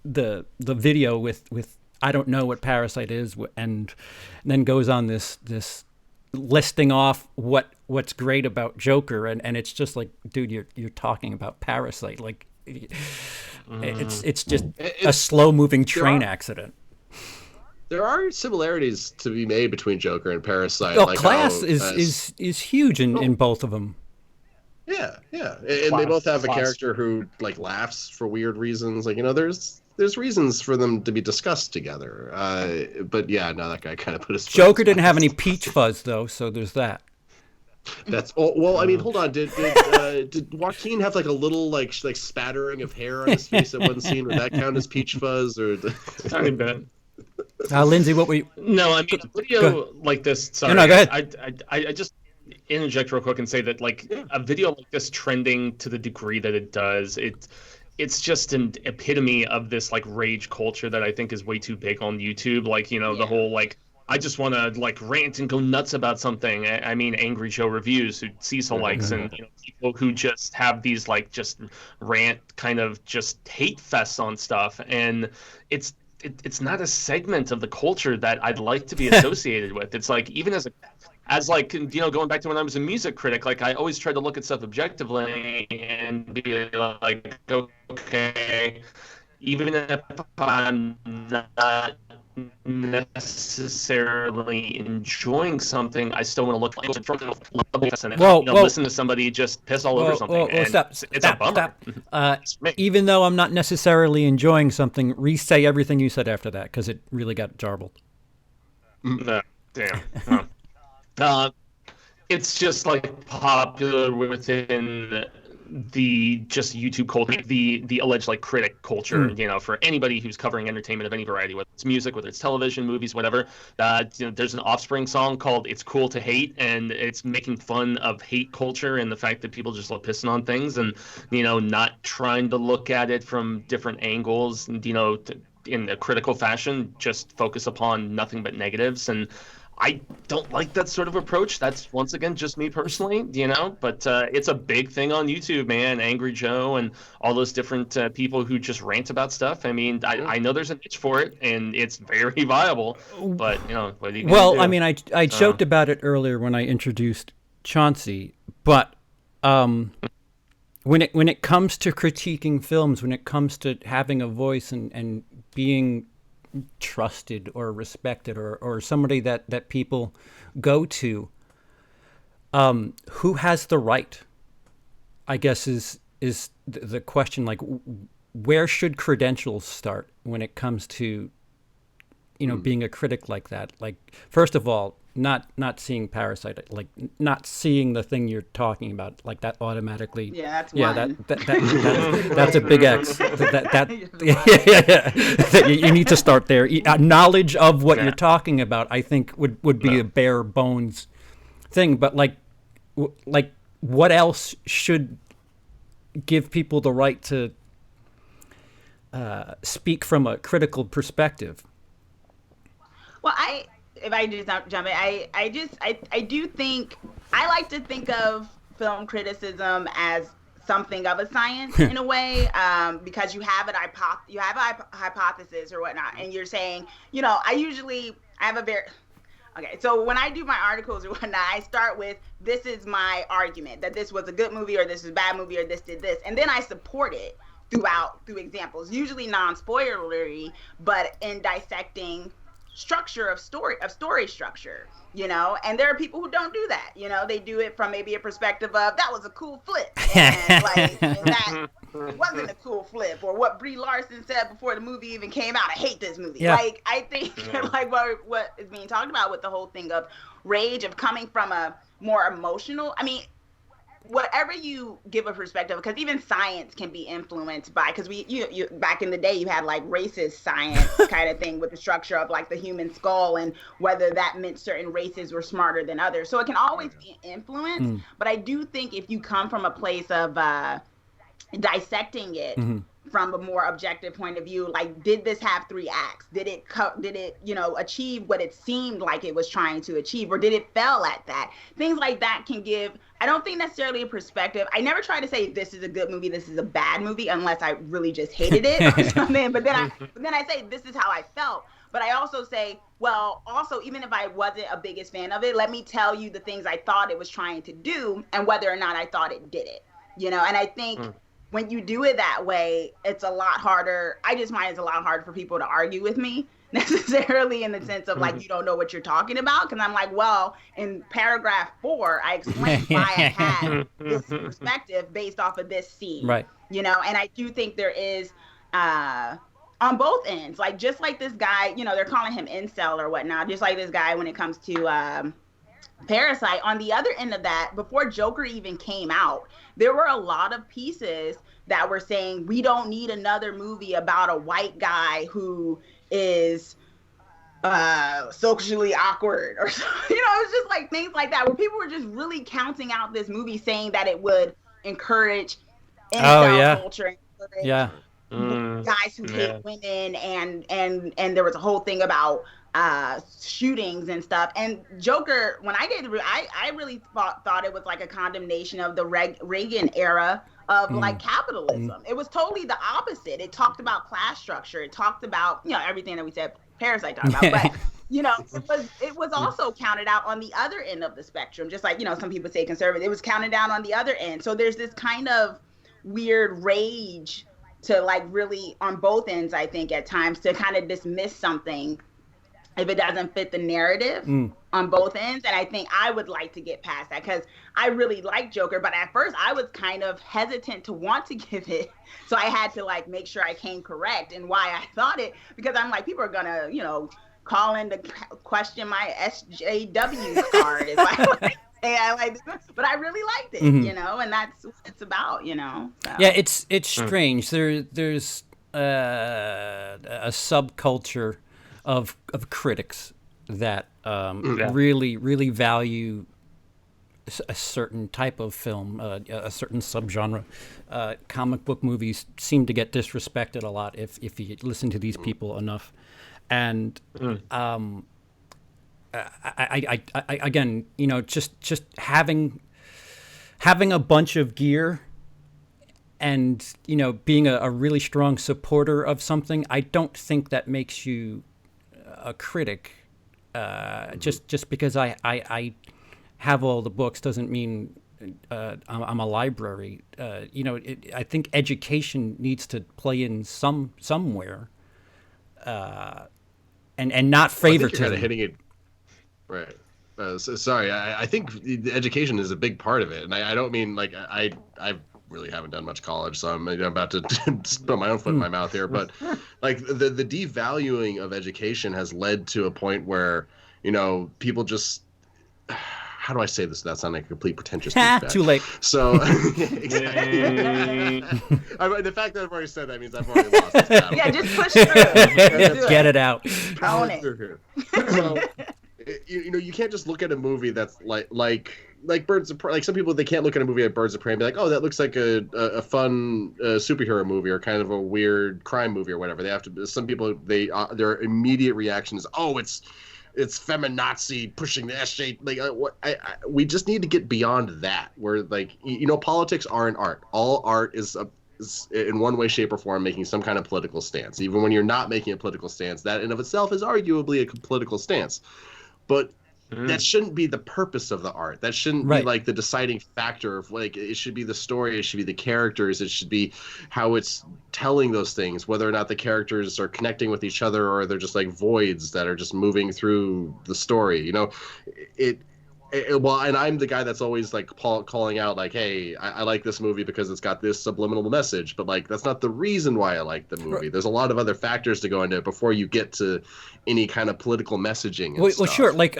the video with I don't know what Parasite is, and then goes on this listing off what's great about Joker, and it's just like, dude, you're talking about Parasite, like it's just a slow moving train accident. There are similarities to be made between Joker and Parasite. Well, like class how, is huge in both of them. Yeah, and they both have a character who like laughs for weird reasons. Like, you know, there's reasons for them to be discussed together. But yeah, no, that guy kind of put his Joker didn't have any peach fuzz though, so there's that. That's well. I mean, hold on. Did Joaquin have like a little like spattering of hair on his face at one scene? Would that count as peach fuzz or? Tiny bit. Lindsay, what were you? No, I mean, a video like this. Sorry, No, go ahead. I just interject real quick and say that like a video like this trending to the degree that it does, it's just an epitome of this like rage culture that I think is way too big on YouTube. Like, you know, the whole like, I just want to like rant and go nuts about something. I mean, Angry Joe reviews, who Cecil likes, and you know, people who just have these like just rant kind of just hate fests on stuff, and it's not a segment of the culture that I'd like to be associated with. It's like, even as like, you know, going back to when I was a music critic, like I always tried to look at stuff objectively and be like, okay, even if I'm not necessarily enjoying something, I still want to look like listen to somebody just piss all over something. Stop, it's a bummer. Even though I'm not necessarily enjoying something, re-say everything you said after that, because it really got jarbled. Damn. It's just like popular within the just YouTube culture, the alleged like critic culture, you know, for anybody who's covering entertainment of any variety, whether it's music, whether it's television, movies, whatever. You know, there's an Offspring song called "It's Cool to Hate," and it's making fun of hate culture and the fact that people just love pissing on things, and you know, not trying to look at it from different angles, and you know, in a critical fashion, just focus upon nothing but negatives. And I don't like that sort of approach. That's, once again, just me personally, you know, but it's a big thing on YouTube, man. Angry Joe and all those different people who just rant about stuff. I mean, I know there's a niche for it, and it's very viable, but, you know, what are you gonna do? I mean, I joked about it earlier when I introduced Chauncey, but when it comes to critiquing films, when it comes to having a voice and being trusted or respected or somebody that people go to, who has the right, I guess is the question. Like, where should credentials start when it comes to, you know, being a critic like that? Like, first of all, not seeing Parasite, like not seeing the thing you're talking about, like that automatically. Yeah, that's one. That's a big X. You need to start there. Knowledge of what you're talking about, I think, would be a bare bones thing. But like what else should give people the right to speak from a critical perspective? Well, if I just not jump in, I do think I like to think of film criticism as something of a science in a way, because you have a hypothesis or whatnot, and you're saying, I have a very okay. So when I do my articles or whatnot, I start with, this is my argument that this was a good movie or this is a bad movie or this did this, and then I support it through examples, usually non-spoilery, but in dissecting structure of story structure, and there are people who don't do that. They do it from maybe a perspective of, that was a cool flip, and that wasn't a cool flip, or what Brie Larson said before the movie even came out, I hate this movie. Yeah. Like, I think what is being talked about with the whole thing of rage, of coming from a more emotional, whatever you give a perspective, because even science can be influenced by, because you back in the day, you had like racist science kind of thing with the structure of like the human skull and whether that meant certain races were smarter than others. So it can always be influenced. But I do think if you come from a place of dissecting it from a more objective point of view, like, did this have 3 acts? Did it achieve what it seemed like it was trying to achieve, or did it fail at that? Things like that can give, I don't think necessarily a perspective. I never try to say this is a good movie, this is a bad movie, unless I really just hated it or something. But then I say, this is how I felt. But I also say, well, also, even if I wasn't a biggest fan of it, let me tell you the things I thought it was trying to do and whether or not I thought it did it. And I think when you do it that way, it's a lot harder. I just find it's a lot harder for people to argue with me, necessarily, in the sense of like, you don't know what you're talking about. Because I'm like, well, in paragraph 4, I explained why I had this perspective based off of this scene. Right. And I do think there is, on both ends, like, just like this guy, they're calling him incel or whatnot, just like this guy when it comes to Parasite. On the other end of that, before Joker even came out, there were a lot of pieces that were saying, we don't need another movie about a white guy who is socially awkward, or it's just like things like that, where people were just really counting out this movie, saying that it would encourage incel culture, guys who hate women, and there was a whole thing about shootings and stuff. And Joker, when I really thought it was like a condemnation of the Reagan era of like capitalism. It was totally the opposite. It talked about class structure. It talked about everything that we said Parasite talked about, but it was also counted out on the other end of the spectrum. Just like some people say conservative, it was counted down on the other end. So there's this kind of weird rage to like really on both ends, I think, at times, to kind of dismiss something if it doesn't fit the narrative on both ends. And I think I would like to get past that, because I really like Joker, but at first I was kind of hesitant to want to give it. So I had to like make sure I came correct in why I thought it, because I'm like, people are gonna, call in to question my SJW card if I like but I really liked it, and that's what it's about, So. Yeah, it's strange. There's a subculture of critics that really value a certain type of film, a certain subgenre. Comic book movies seem to get disrespected a lot if you listen to these people enough. And I again, just having a bunch of gear and being a really strong supporter of something, I don't think that makes you a critic. Just because I have all the books doesn't mean I'm a library. I think education needs to play in somewhere, and not favoritism. You're kind of hitting it right. Sorry, I think the education is a big part of it, and I don't mean like I really haven't done much college, so I'm about to put my own foot in my mouth here. But like the devaluing of education has led to a point where people just, how do I say this without sounding like a complete pretentious douchebag? Too late. So the fact that I've already said that means I've already lost this battle. Yeah, just push through. Get it out. Own it. So, you can't just look at a movie that's like Birds of Prey. Like some people, they can't look at a movie like Birds of Prey and be like, oh, that looks like a fun superhero movie or kind of a weird crime movie or whatever. They have to. Some people, their immediate reaction is, oh, it's it's feminazi pushing the SJ. Like, we just need to get beyond that. Where, like, politics aren't art. All art is in one way, shape, or form making some kind of political stance. Even when you're not making a political stance, that in of itself is arguably a political stance. But that shouldn't be the purpose of the art. That shouldn't be like the deciding factor of, like, it should be the story, it should be the characters, it should be how it's telling those things, whether or not the characters are connecting with each other or they're just like voids that are just moving through the story. Well, and I'm the guy that's always like calling out, like, hey, I like this movie because it's got this subliminal message, but like that's not the reason why I like the movie. There's a lot of other factors to go into it before you get to any kind of political messaging. And well, sure. Like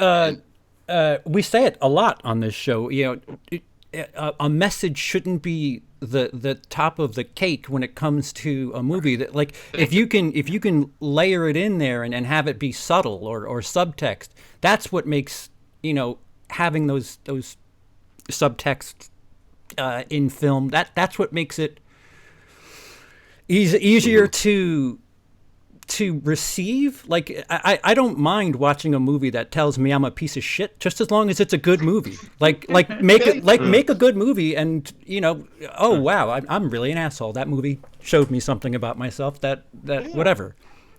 we say it a lot on this show. A message shouldn't be the top of the cake when it comes to a movie. That, like, if you can layer it in there and have it be subtle or subtext, that's what makes having those subtext in film, that's what makes it easier to receive. Like, I don't mind watching a movie that tells me I'm a piece of shit, just as long as it's a good movie. Make a good movie, and oh wow, I'm really an asshole. That movie showed me something about myself. That whatever.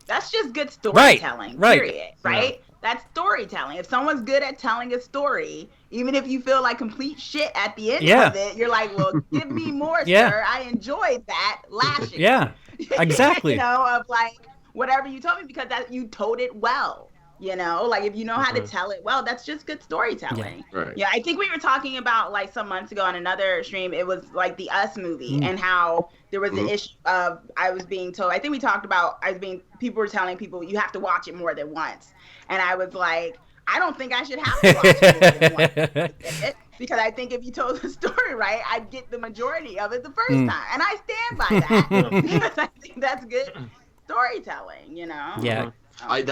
That's just good storytelling. Right. Period. Right. Yeah. That's storytelling. If someone's good at telling a story, even if you feel like complete shit at the end of it, you're like, well, give me more, sir. I enjoyed that lashing. Yeah, exactly. Of like whatever you told me, because that you told it well. Like if you know how to tell it well, that's just good storytelling. Yeah. Right. Yeah, I think we were talking about like some months ago on another stream. It was like the Us movie and how there was the issue of I was being told. I think we talked about people were telling people you have to watch it more than once, and I was like, I don't think I should have to watch it more than once. Because I think if you told the story right, I'd get the majority of it the first time, and I stand by that because I think that's good storytelling. Yeah. I like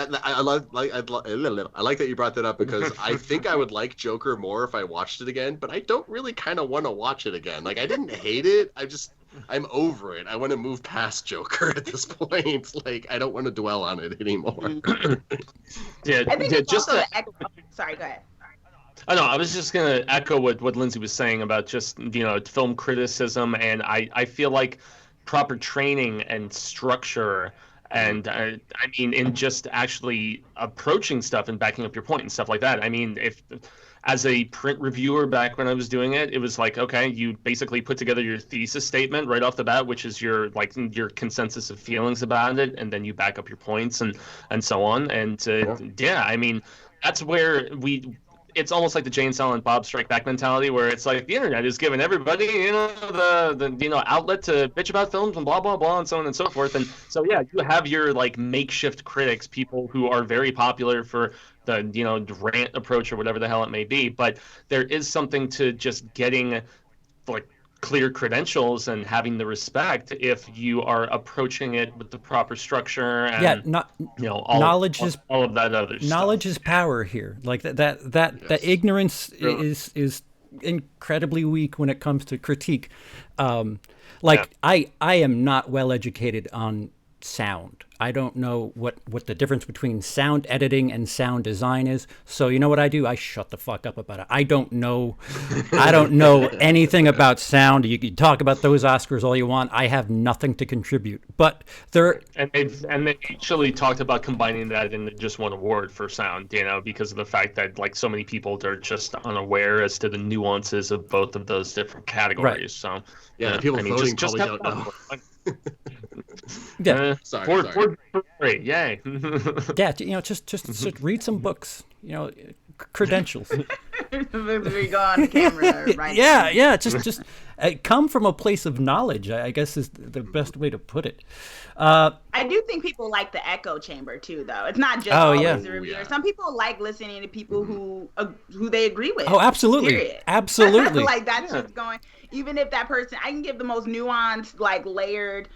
that you brought that up, because I think I would like Joker more if I watched it again, but I don't really kind of want to watch it again. Like, I didn't hate it. I'm over it. I want to move past Joker at this point. Like, I don't want to dwell on it anymore. I think it's just sorry, go ahead. I know. I was just gonna echo what Lindsey was saying about just film criticism, and I feel like proper training and structure. And I mean, in just actually approaching stuff and backing up your point and stuff like that. I mean, if as a print reviewer back when I was doing it, it was like, okay, you basically put together your thesis statement right off the bat, which is your consensus of feelings about it, and then you back up your points and so on. And I mean, that's where it's almost like the Jay and Silent Bob Strike Back mentality, where it's like the internet is giving everybody, the outlet to bitch about films and blah, blah, blah, and so on and so forth. And so, yeah, you have your like makeshift critics, people who are very popular for the, rant approach or whatever the hell it may be. But there is something to just getting like clear credentials and having the respect if you are approaching it with the proper structure and knowledge is all of that other stuff. Knowledge is power here. Like that ignorance is incredibly weak when it comes to critique. I am not well educated on sound. I don't know what the difference between sound editing and sound design is. So you know what I do? I shut the fuck up about it. I don't know anything about sound. You can talk about those Oscars all you want. I have nothing to contribute. But they actually talked about combining that into just one award for sound, because of the fact that like so many people are just unaware as to the nuances of both of those different categories. Right. So people voting probably don't know. Sorry. Yay. Just read some books, credentials. We go on camera, right? Yeah. Just come from a place of knowledge, I guess is the best way to put it. I do think people like the echo chamber too, though. It's not just always the reviewer. Some people like listening to people who they agree with. Oh, absolutely. Period. Absolutely. Like that's just going. Even if that person, I can give the most nuanced, like layered,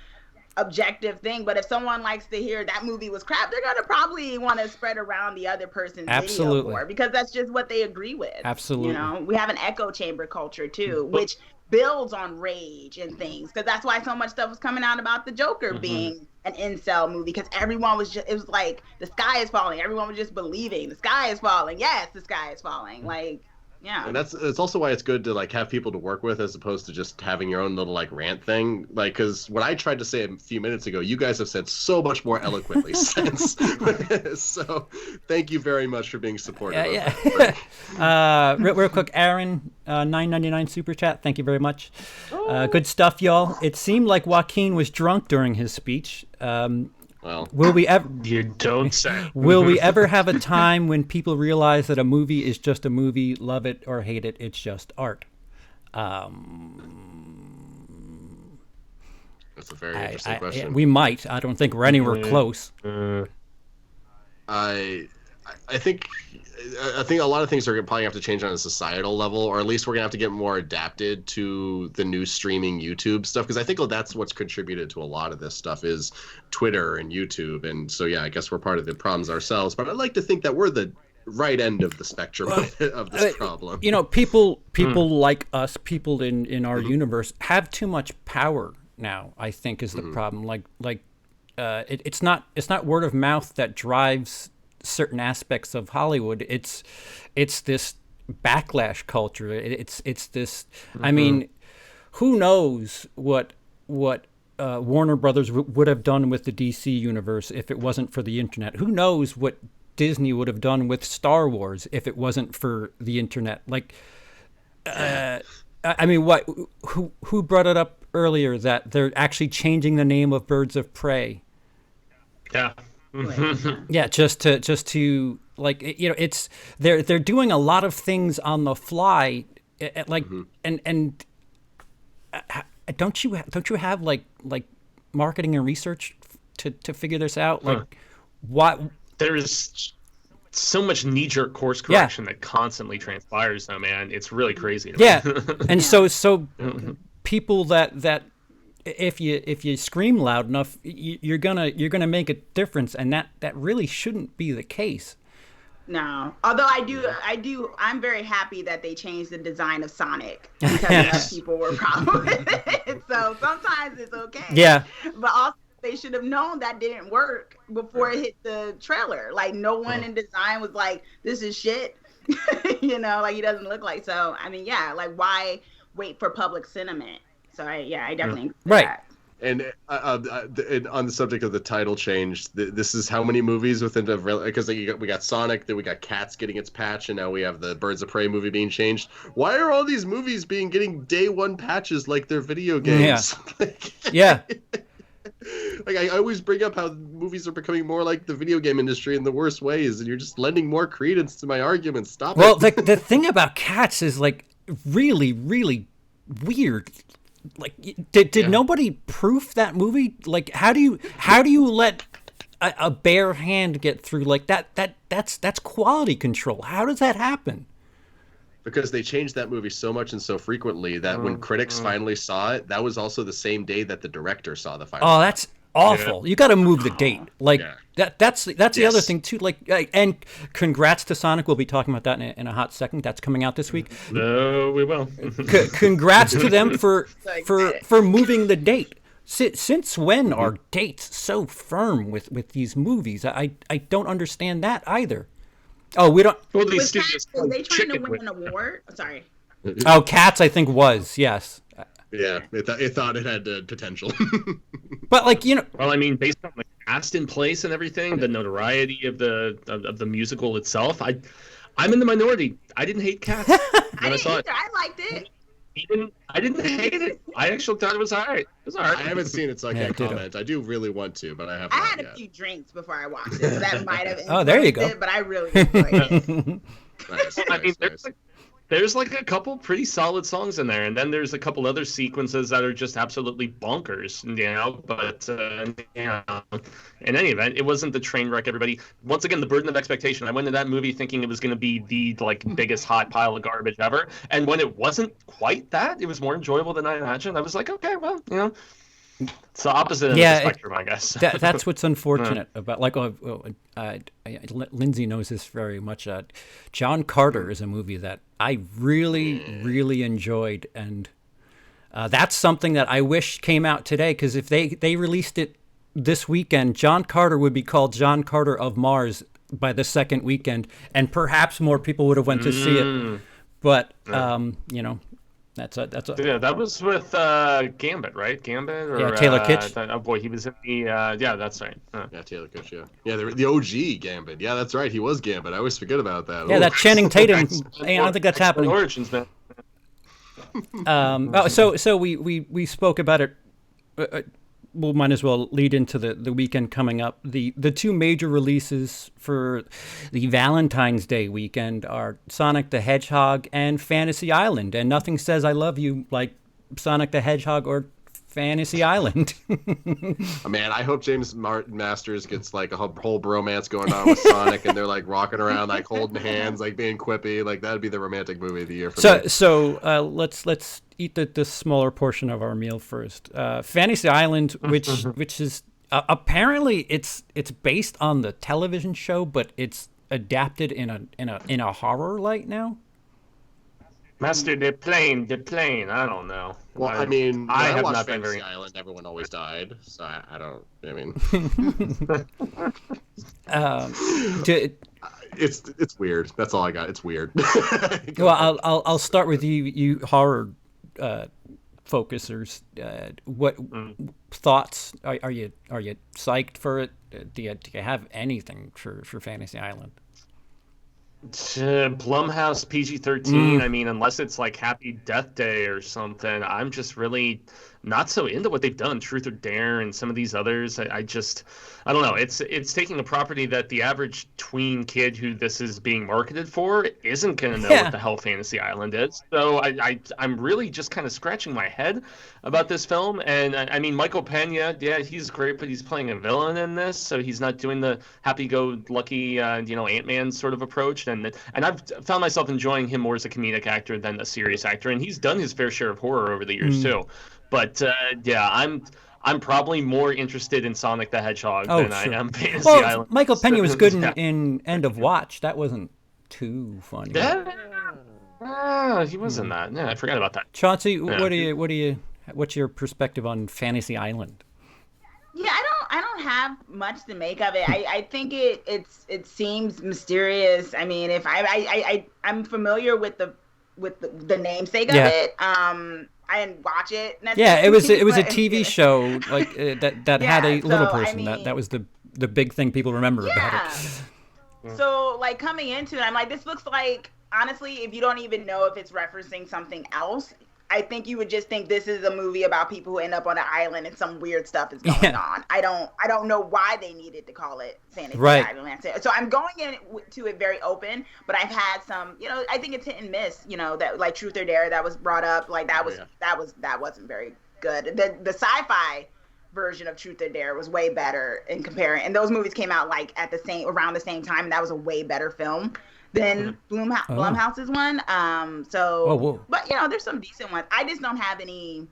objective thing, but if someone likes to hear that movie was crap, they're gonna probably want to spread around the other person's video more, because that's just what they agree with. Absolutely. We have an echo chamber culture too, which builds on rage and things, because that's why so much stuff was coming out about the Joker being an incel movie, because everyone was just, it was like the sky is falling. Everyone was just believing the sky is falling. Yes, the sky is falling. Like, yeah. And it's also why it's good to like have people to work with as opposed to just having your own little like rant thing. Like, because what I tried to say a few minutes ago, you guys have said so much more eloquently since. So thank you very much for being supportive. Real quick, Aaron, $9.99 super chat. Thank you very much. Good stuff, y'all. It seemed like Joaquin was drunk during his speech. Well, Will we ever? You don't say. Will we ever have a time when people realize that a movie is just a movie, love it or hate it, it's just art? That's a very interesting question. We might. I don't think we're anywhere close. I think a lot of things are probably have to change on a societal level, or at least we're gonna have to get more adapted to the new streaming YouTube stuff, because I think that's what's contributed to a lot of this stuff is Twitter and YouTube. And so yeah, I guess we're part of the problems ourselves, but I'd like to think that we're the right end of the spectrum of this problem. You know, people like us, people in our universe, have too much power now, I think, is the problem. It's not word of mouth that drives certain aspects of Hollywood. It's this backlash culture. It's this. I mean, who knows what Warner Brothers would have done with the DC universe if it wasn't for the internet? Who knows what Disney would have done with Star Wars if it wasn't for the internet? Like, I mean, what? Who brought it up earlier that they're actually changing the name of Birds of Prey? Yeah. Yeah, just to like, you know, it's they're doing a lot of things on the fly, like and don't you have like marketing and research to figure this out? Like, what? There's so much knee-jerk course correction that constantly transpires, though, man. It's really crazy. And so people that if you scream loud enough, you're gonna make a difference, and that really shouldn't be the case. No, although I'm very happy that they changed the design of Sonic because people were problems with it. So sometimes it's okay. Yeah. But also they should have known that didn't work before it hit the trailer. Like, no one in design was like, this is shit. You know, like, he doesn't look like. So I mean, yeah, like, why wait for public sentiment? So I definitely right. That. And on the subject of the title change, this is how many movies within the, because we got Sonic, then we got Cats getting its patch, and now we have the Birds of Prey movie being changed. Why are all these movies getting day one patches like they're video games? Yeah. Like, I always bring up how movies are becoming more like the video game industry in the worst ways, and you're just lending more credence to my argument. Stop Well, it. the thing about Cats is, like, really, really weird. Like, did nobody proof that movie? Like, how do you let a bare hand get through like that? That's quality control. How does that happen? Because they changed that movie so much and so frequently that when critics finally saw it, that was also the same day that the director saw the final. Oh, that's awful. Yeah. You got to move the date. Like, that's the other thing too. Like, and congrats to Sonic. We'll be talking about that in a hot second. That's coming out this week. No, we will. Congrats to them for moving the date. Since when are dates so firm with these movies? I don't understand that either. Oh, we don't. Well, Cats, are they trying to win an award? Sorry. Oh, Cats, I think was, yes. Yeah, it thought it had potential. But, like, you know. Well, I mean, based on the cast in place and everything, the notoriety of the musical itself, I'm in the minority. I didn't hate Cats when I saw it. I liked it. I didn't hate it. I actually thought it was all right. It was all right. I haven't seen it, so I can't comment. I do really want to, but I haven't. I had a few drinks before I watched it, so that might have. Oh, there you go. But I really enjoyed it. Nice, I mean, nice. There's like a couple pretty solid songs in there, and then there's a couple other sequences that are just absolutely bonkers, you know. But in any event, it wasn't the train wreck. Everybody, once again, the burden of expectation. I went into that movie thinking it was going to be the biggest hot pile of garbage ever, and when it wasn't quite that, it was more enjoyable than I imagined. I was like, okay, well, you know. It's the opposite of the spectrum, I guess. That's what's unfortunate about, like, Lindsey knows this very much. John Carter is a movie that I really, really enjoyed, and That's something that I wish came out today, because if they released it this weekend, John Carter would be called John Carter of Mars by the second weekend, and perhaps more people would have went to see it. But you know, that's a Yeah, that was with Gambit, right? Gambit, or Taylor Kitsch. Oh boy, he was in the yeah, that's right. Yeah, Taylor Kitsch. Yeah, the OG Gambit. Yeah, that's right. He was Gambit. I always forget about that. Yeah, that Channing Tatum. I don't think that's happening. Origins, man. So we spoke about it. We'll might as well lead into the weekend coming up. The two major releases for the Valentine's Day weekend are Sonic the Hedgehog and Fantasy Island. And nothing says I love you like Sonic the Hedgehog or Fantasy Island. Man, I hope James Martin Masters gets like a whole bromance going on with Sonic, and they're like rocking around, like holding hands, like being quippy. Like that'd be the romantic movie of the year for me. So let's eat the smaller portion of our meal first. Fantasy Island, which is apparently it's based on the television show, but it's adapted in a horror light now. Master, the plane. I don't know. Well, I mean, I have watched not been Fantasy very. Island, everyone always died, so I don't. I mean, it's weird. That's all I got. It's weird. Well, I'll start with you horror focusers. What thoughts are you psyched for it? Do you have anything for Fantasy Island? Blumhouse PG-13. I mean, unless it's like Happy Death Day or something, I'm just really not so into what they've done. Truth or Dare and some of these others. I don't know. It's taking a property that the average tween kid who this is being marketed for isn't going to know what the hell Fantasy Island is. So I'm really just kind of scratching my head about this film. And I mean, Michael Pena, yeah, he's great, but he's playing a villain in this, so he's not doing the happy-go-lucky, Ant-Man sort of approach. And I've found myself enjoying him more as a comedic actor than a serious actor, and he's done his fair share of horror over the years too. But yeah, I'm probably more interested in Sonic the Hedgehog than I am Fantasy Island. Michael Pena was good in End of Watch. That wasn't too funny. Yeah, he was in that. Yeah, I forgot about that. Chauncey, what's your perspective on Fantasy Island? Yeah, I don't have much to make of it. I think it seems mysterious. I mean, if I'm familiar with the namesake of it. I didn't watch it. Yeah, it was a TV show like that had a little person. I mean, that was the big thing people remember about it. So like coming into it, I'm like, this looks like, honestly, if you don't even know if it's referencing something else, I think you would just think this is a movie about people who end up on an island and some weird stuff is going on. I don't know why they needed to call it Fantasy Island. So I'm going into it very open, but I've had some, I think it's hit and miss, that like Truth or Dare that was brought up, like that wasn't very good. The sci-fi version of Truth or Dare was way better in comparing, and those movies came out like around the same time, and that was a way better film than Blumhouse's one. But there's some decent ones. I just don't have any.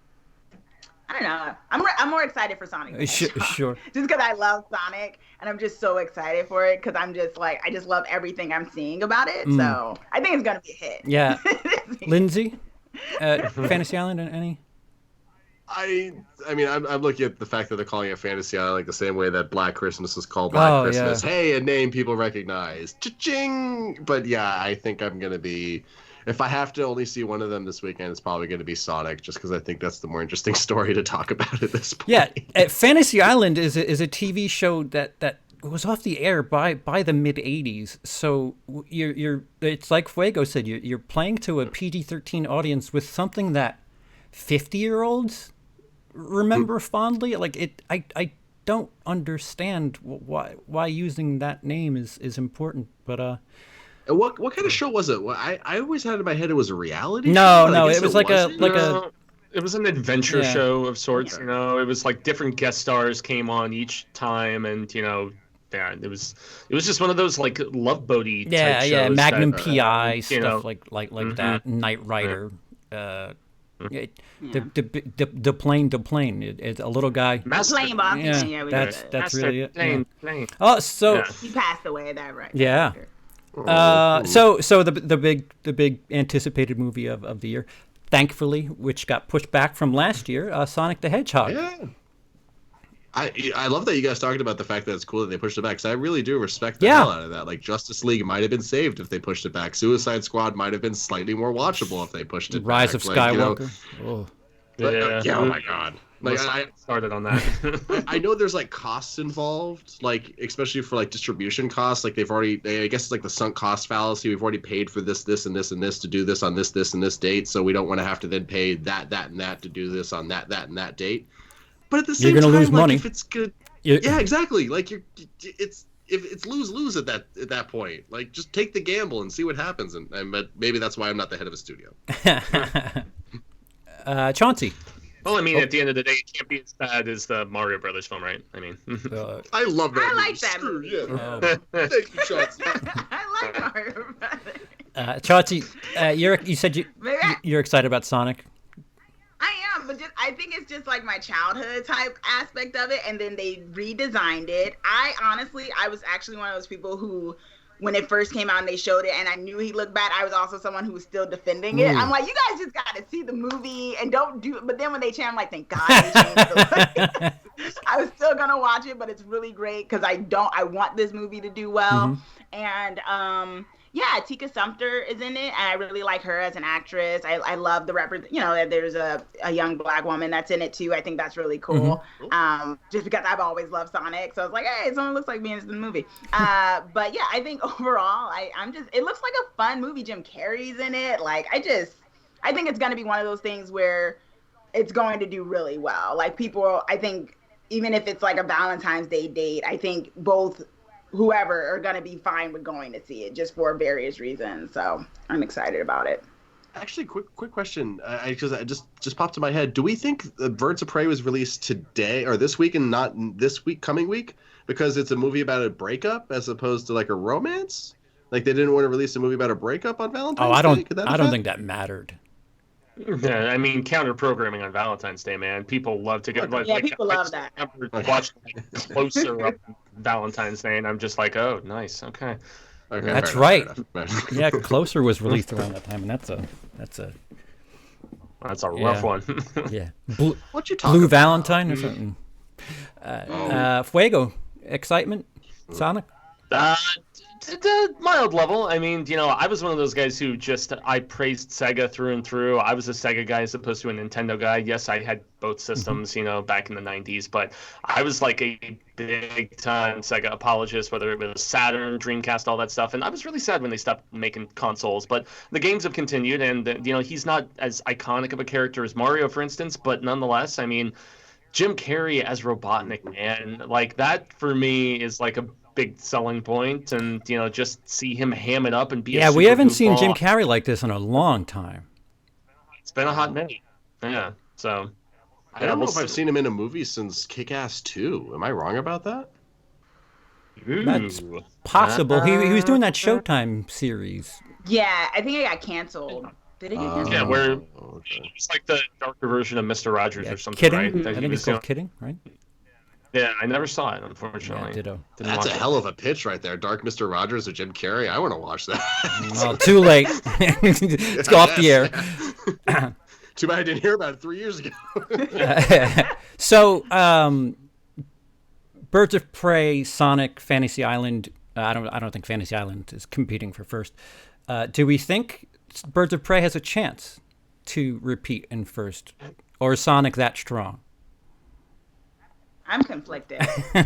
I don't know. I'm more excited for Sonic. Sure. Just because I love Sonic, and I'm just so excited for it because I'm just like, I just love everything I'm seeing about it. So I think it's gonna be a hit. Yeah. Lindsey, Fantasy Island, any? I mean, I'm looking at the fact that they're calling it Fantasy Island like the same way that Black Christmas is called Black Christmas. Yeah. Hey, a name people recognize. Cha-ching! But yeah, I think I'm going to be... If I have to only see one of them this weekend, it's probably going to be Sonic, just because I think that's the more interesting story to talk about at this point. Yeah, Fantasy Island is a TV show that was off the air by the mid '80s. So it's like Fuego said, you're playing to a PG-13 audience with something that 50-year-olds remember fondly. Like I don't understand why using that name is important, but what kind of show was it? I always had in my head it was a reality show. No, it was it was an adventure show of sorts. It was like different guest stars came on each time, and it was just one of those like Love Boaty type shows. Magnum PI stuff like that. Knight Rider. The plane. It's a little guy. Plane Boston. That's really it. Plane. Oh, so he passed away. That right? Yeah. So the big anticipated movie of the year, thankfully, which got pushed back from last year, Sonic the Hedgehog. Yeah. I love that you guys talked about the fact that it's cool that they pushed it back, because I really do respect the hell out of that. Like, Justice League might have been saved if they pushed it back. Suicide Squad might have been slightly more watchable if they pushed it Rise back. of Skywalker. Oh my God. Like, I started on that. I know there's like costs involved, like especially for like distribution costs. Like I guess it's like the sunk cost fallacy. We've already paid for this, and this to do this on this, and this date, so we don't want to have to then pay that, and that to do this on that, and that date. But at the same You're gonna time, lose like, money. if it's good, yeah, exactly. Like it's lose at that point. Like, just take the gamble and see what happens. But maybe that's why I'm not the head of a studio. Chauncey. Well, I mean, at the end of the day, it can't be as bad as the Mario Brothers film, right? I mean, I love that. I like that movie. Yeah. Thank you, Chauncey. I like Mario Brothers. Chauncey, you said you're excited about Sonic. I am, but I think it's just like my childhood type aspect of it, and then they redesigned it. I was actually one of those people who, when it first came out and they showed it and I knew he looked bad, I was also someone who was still defending it. I'm like, you guys just got to see the movie and don't do it. But then when they changed, I'm like, thank God they changed the I was still going to watch it, but it's really great because I want this movie to do well. And, yeah, Tika Sumpter is in it, and I really like her as an actress. I love the that there's a young Black woman that's in it too. I think that's really cool. Just because I've always loved Sonic, so I was like, hey, someone looks like me in the movie. But yeah, I think overall, it looks like a fun movie. Jim Carrey's in it. Like, I think it's gonna be one of those things where it's going to do really well. Like, people, I think, even if it's like a Valentine's Day date, I think both whoever are going to be fine with going to see it just for various reasons. So I'm excited about it. Actually, quick question, because it just popped in my head. Do we think Birds of Prey was released today or this week and not this week, coming week, because it's a movie about a breakup as opposed to like a romance? Like, they didn't want to release a movie about a breakup on Valentine's Day? I don't think that mattered. Yeah, I mean, counter programming on Valentine's Day, man. People love to get people love that. I watched Closer on Valentine's Day, and I'm just like, oh, nice, okay. That's right. Yeah, Closer was released around that time, and that's a rough one. Yeah, what you talking Blue about? Valentine or something. Fuego, excitement, Sonic. The mild level. I mean, I was one of those guys who I praised Sega through and through. I was a Sega guy as opposed to a Nintendo guy. Yes, I had both systems, back in the 90s, but I was like a big time Sega apologist, whether it was Saturn, Dreamcast, all that stuff. And I was really sad when they stopped making consoles, but the games have continued, and he's not as iconic of a character as Mario, for instance, but nonetheless, I mean, Jim Carrey as Robotnik, man, like that for me is like a big selling point, and just see him ham it up and be we haven't seen Jim Carrey like this in a long time. It's been a hot minute. Yeah, so I don't know if I've seen him in a movie since Kick-Ass 2. Am I wrong about that? That's possible. He was doing that Showtime series. Yeah, I think it got canceled. Did it get canceled? Yeah, where it's like the darker version of Mr. Rogers or something, Kidding? right? I think it's called Kidding, right? Yeah, I never saw it, unfortunately. Yeah, ditto. That's a hell of a pitch right there. Dark Mr. Rogers or Jim Carrey. I want to watch that. Well, too late. Let's go off the air. Too bad I didn't hear about it 3 years ago. So, Birds of Prey, Sonic, Fantasy Island. I don't think Fantasy Island is competing for first. Do we think Birds of Prey has a chance to repeat in first, or is Sonic that strong? I'm conflicted. I'm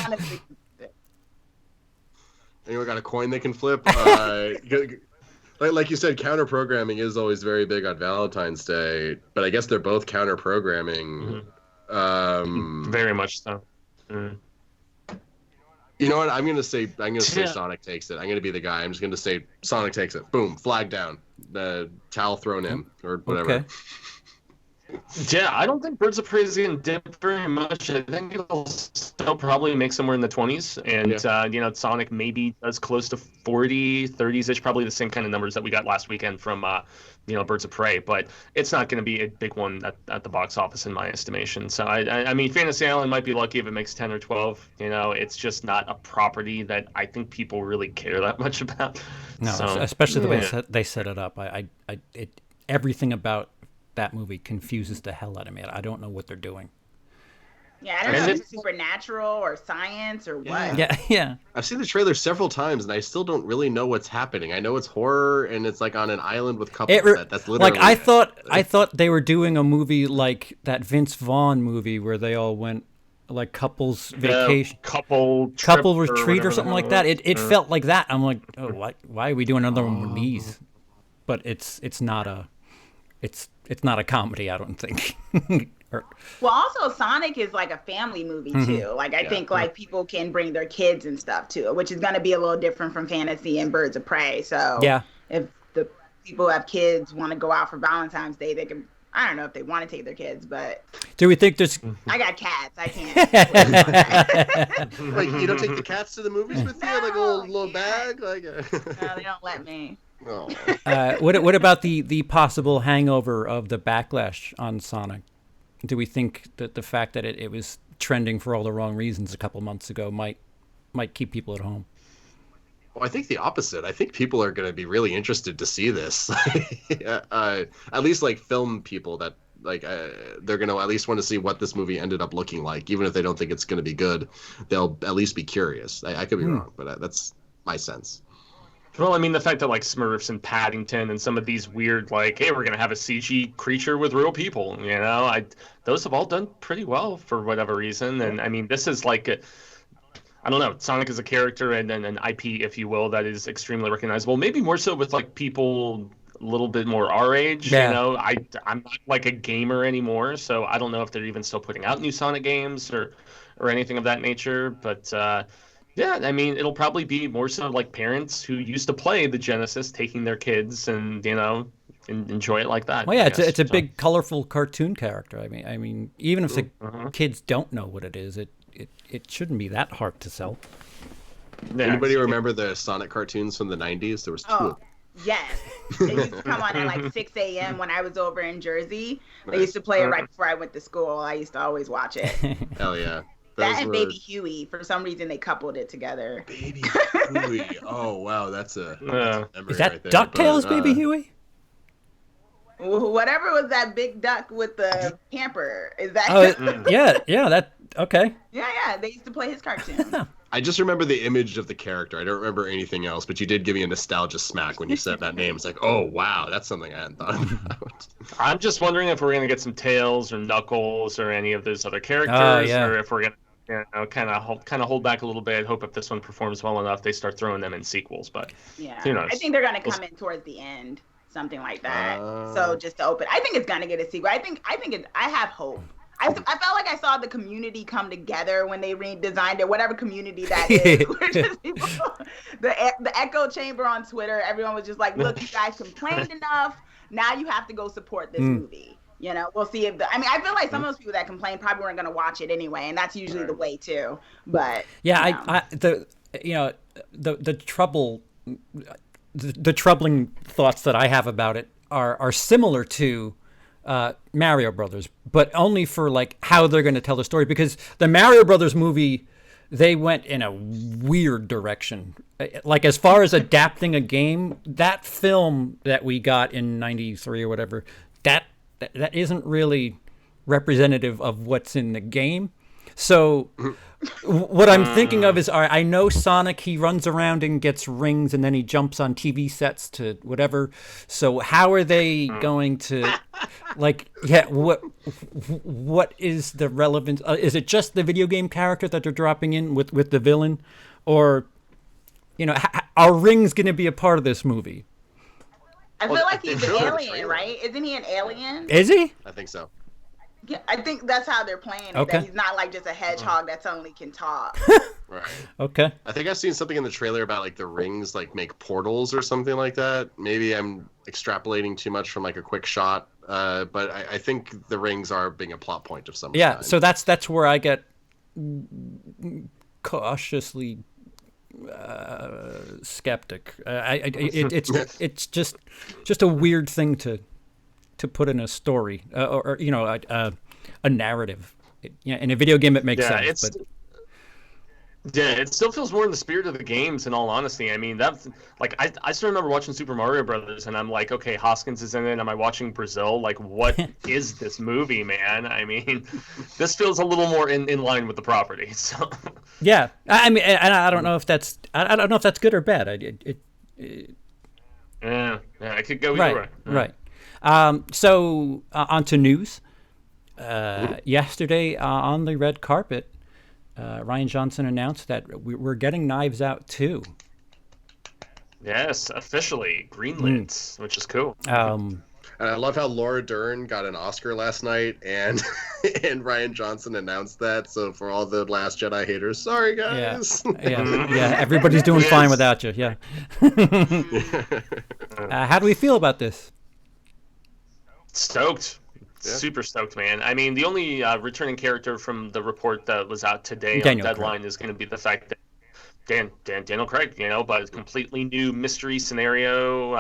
honestly conflicted. Anyone got a coin they can flip? Like you said, counter programming is always very big on Valentine's Day, but I guess they're both counter programming. Very much so. You know what? I'm gonna say Sonic takes it. I'm gonna be the guy. I'm just gonna say Sonic takes it. Boom, flag down, the towel thrown in, or whatever. Okay. Yeah, I don't think Birds of Prey is going to dip very much. I think it'll still probably make somewhere in the 20s. And, Sonic maybe does close to 40, 30s-ish, probably the same kind of numbers that we got last weekend from, Birds of Prey. But it's not going to be a big one at the box office, in my estimation. So, I mean, Fantasy Island might be lucky if it makes 10 or 12. It's just not a property that I think people really care that much about. No, especially the way they set it up. everything about that movie confuses the hell out of me. I don't know what they're doing. Yeah, I don't know if it's supernatural or science or what. Yeah. I've seen the trailer several times, and I still don't really know what's happening. I know it's horror, and it's like on an island with couples. That's literally like I thought they were doing a movie like that Vince Vaughn movie where they all went like couples vacation, couple retreat or something like that. It felt like that. I'm like, oh, why are we doing another one of these? But it's not a comedy, I don't think. Well, also Sonic is like a family movie too. Like I think like people can bring their kids and stuff to it, which is going to be a little different from Fantasy and Birds of Prey. So if the people who have kids want to go out for Valentine's Day, they can. I don't know if they want to take their kids, but do we think there's? I got cats. I can't. Like you don't take the cats to the movies with you, like a little bag, like. No, they don't let me. Oh. What about the possible hangover of the backlash on Sonic? Do we think that the fact that it was trending for all the wrong reasons a couple months ago might keep people at home? Well, I think the opposite. I think people are going to be really interested to see this. At least like film people that like they're going to at least want to see what this movie ended up looking like. Even if they don't think it's going to be good, they'll at least be curious. I could be wrong, but that's my sense. Well, I mean, the fact that like Smurfs and Paddington and some of these weird, like, hey, we're gonna have a CG creature with real people, you know, those have all done pretty well for whatever reason. And I mean, this is like, I don't know, Sonic is a character and an IP, if you will, that is extremely recognizable. Maybe more so with like people a little bit more our age. You know, I'm not like a gamer anymore, so I don't know if they're even still putting out new Sonic games or anything of that nature, but. Yeah, I mean, it'll probably be more so like parents who used to play the Genesis taking their kids and, you know, enjoy it like that. Well, yeah, it's a big, colorful cartoon character. I mean, even if the kids don't know what it is, it shouldn't be that hard to sell. Yeah. Anybody remember the Sonic cartoons from the 90s? There was two. Oh, yes. They used to come on at like 6 a.m. when I was over in Jersey. They used to play it right before I went to school. I used to always watch it. Hell yeah. That and Baby Huey, for some reason, they coupled it together. Baby Huey. Oh, wow. That's a memory is that right there. DuckTales, Baby Huey? Whatever was that big duck with the hamper. Is that? Yeah. That okay. Yeah. They used to play his cartoon. I just remember the image of the character. I don't remember anything else, but you did give me a nostalgia smack when you said that name. It's like, oh, wow, that's something I hadn't thought about. I'm just wondering if we're going to get some Tails or Knuckles or any of those other characters, or if we're going to kind of hold back a little bit. Hope if this one performs well enough, they start throwing them in sequels. But who knows? I think they're going to come in towards the end, something like that. So just to open, I think it's going to get a sequel. I have hope. I felt like I saw the community come together when they redesigned it, whatever community that is. The echo chamber on Twitter, everyone was just like, look, you guys complained enough. Now you have to go support this movie. You know, we'll see if I feel like some of those people that complained probably weren't going to watch it anyway, and that's usually the way too. But the troubling thoughts that I have about it are similar to Mario Brothers, but only for like how they're going to tell the story, because the Mario Brothers movie, they went in a weird direction. Like as far as adapting a game, that film that we got in '93 or whatever, that isn't really representative of what's in the game. So what I'm thinking of is, I know Sonic, he runs around and gets rings and then he jumps on TV sets to whatever. So how are they going to, what is the relevance? Is it just the video game character that they're dropping in with the villain? Or, you know, are rings going to be a part of this movie? I feel like he's an alien, right? Isn't he an alien? Is he? I think so. Yeah, I think that's how they're playing it. Okay. That he's not like just a hedgehog that suddenly can talk. Right. Okay. I think I've seen something in the trailer about like the rings like make portals or something like that. Maybe I'm extrapolating too much from like a quick shot. But I think the rings are being a plot point of some kind. So that's where I get cautiously skeptic. It's just a weird thing to put in a story or you know a narrative. In a video game it makes sense. Yeah, it still feels more in the spirit of the games, in all honesty. I mean, that's like I still remember watching Super Mario Brothers, and I'm like, okay, Hoskins is in it. Am I watching Brazil? Like, what is this movie, man? I mean, this feels a little more in line with the property. So Yeah, I mean, and I don't know if that's I don't know if that's good or bad. yeah, I could go either way. Right. So on to news. Yesterday on the red carpet, Ryan Johnson announced that we're getting Knives Out 2. Yes, officially greenlit, which is cool. And I love how Laura Dern got an Oscar last night, and and Ryan Johnson announced that. So for all the Last Jedi haters, sorry guys. Yeah. Everybody's doing fine without you. Yeah. How do we feel about this? Stoked. Yeah. Super stoked, man. I mean, the only returning character from the report that was out today Daniel on Deadline is going to be the fact that Daniel Craig, but a completely new mystery scenario,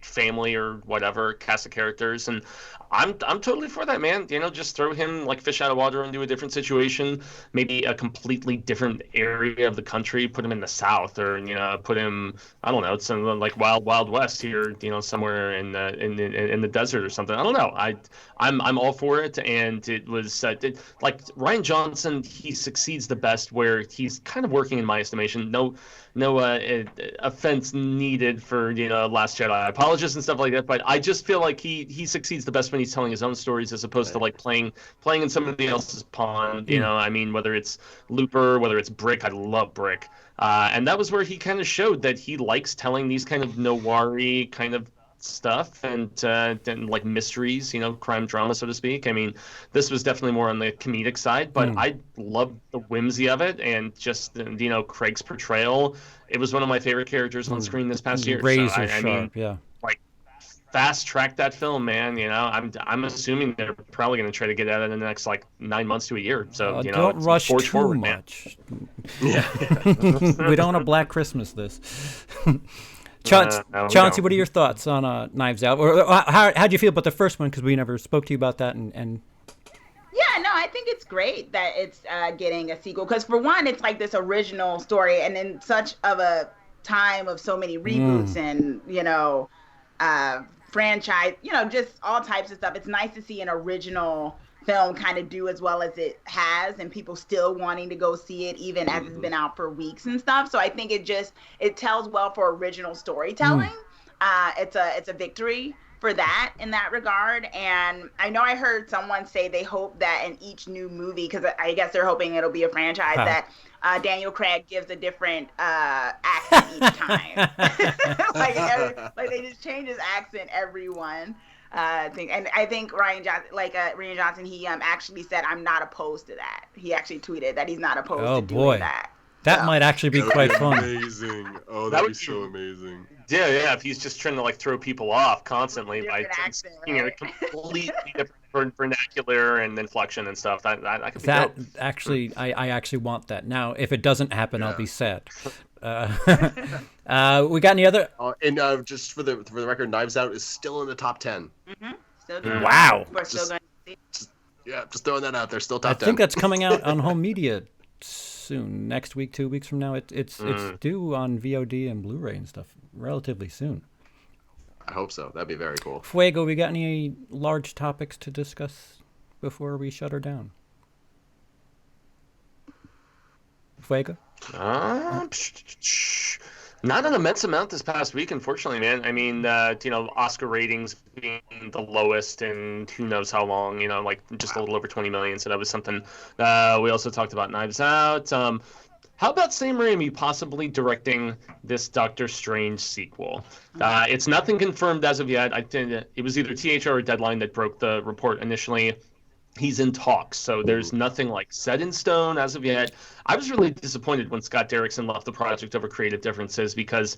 family or whatever, cast of characters, and I'm totally for that, man. Just throw him like fish out of water into a different situation, maybe a completely different area of the country, put him in the South, or put him, I don't know, it's like Wild West here, somewhere in the desert or something. I don't know. I'm all for it, and it was like Ryan Johnson. He succeeds the best where he's kind of working, in my estimation. No offense needed for Last Jedi apologists and stuff like that, but I just feel like he succeeds the best when he's telling his own stories as opposed to like playing in somebody else's pond. I mean, whether it's Looper, whether it's Brick. I love Brick, and that was where he kind of showed that he likes telling these kind of noir-y kind of stuff and like mysteries, crime drama, so to speak. I mean, this was definitely more on the comedic side, but I love the whimsy of it, and just Craig's portrayal. It was one of my favorite characters on screen this past year. Razor I mean, yeah. like fast track that film, man. I'm assuming they're probably going to try to get at it in the next like 9 months to a year. So don't rush too forward, much. Yeah. We don't want to Black Christmas this. Chauncey, what are your thoughts on Knives Out? Or how'd you feel about the first one? Because we never spoke to you about that. And Yeah, no, I think it's great that it's getting a sequel. Because for one, it's like this original story. And in such of a time of so many reboots and, franchise, just all types of stuff. It's nice to see an original film kind of do as well as it has, and people still wanting to go see it even as it's been out for weeks and stuff. So I think it tells well for original storytelling. It's a victory for that in that regard. And I know I heard someone say they hope that in each new movie, because I guess they're hoping it'll be a franchise, that Daniel Craig gives a different accent each time. like they just change his accent every one. I think Ryan Johnson, he actually said, I'm not opposed to that. He actually tweeted that he's not opposed to doing that. That might actually be quite fun. Amazing. Oh, that'd be so amazing. Yeah. If he's just trying to like throw people off constantly by speaking a completely different vernacular and inflection and stuff, that could be dope. Actually, I actually want that. Now, if it doesn't happen, I'll be sad. We got any other? And just for the record, Knives Out is still in the top 10. Still doing Wow. We're still going to see. Just throwing that out there. Still top 10. I think that's coming out on home media soon. Next week, 2 weeks from now. It's due on VOD and Blu-ray and stuff relatively soon. I hope so. That'd be very cool. Fuego, we got any large topics to discuss before we shut her down? Fuego? Not an immense amount this past week, unfortunately, man. I mean, Oscar ratings being the lowest in who knows how long, like just a little over 20 million. So that was something. We also talked about Knives Out. How about Sam Raimi possibly directing this Doctor Strange sequel? It's nothing confirmed as of yet. I think it was either THR or Deadline that broke the report initially. He's in talks, so there's nothing like set in stone as of yet. I was really disappointed when Scott Derrickson left the project over creative differences, because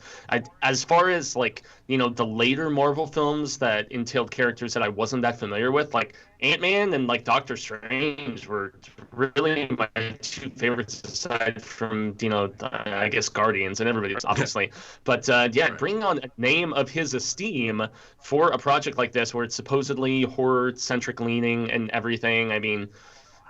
as far as like, the later Marvel films that entailed characters that I wasn't that familiar with, like Ant-Man and like Doctor Strange were really my two favorites aside from, I guess Guardians and everybody else, obviously. But bringing on a name of his esteem for a project like this where it's supposedly horror-centric leaning and everything, I mean,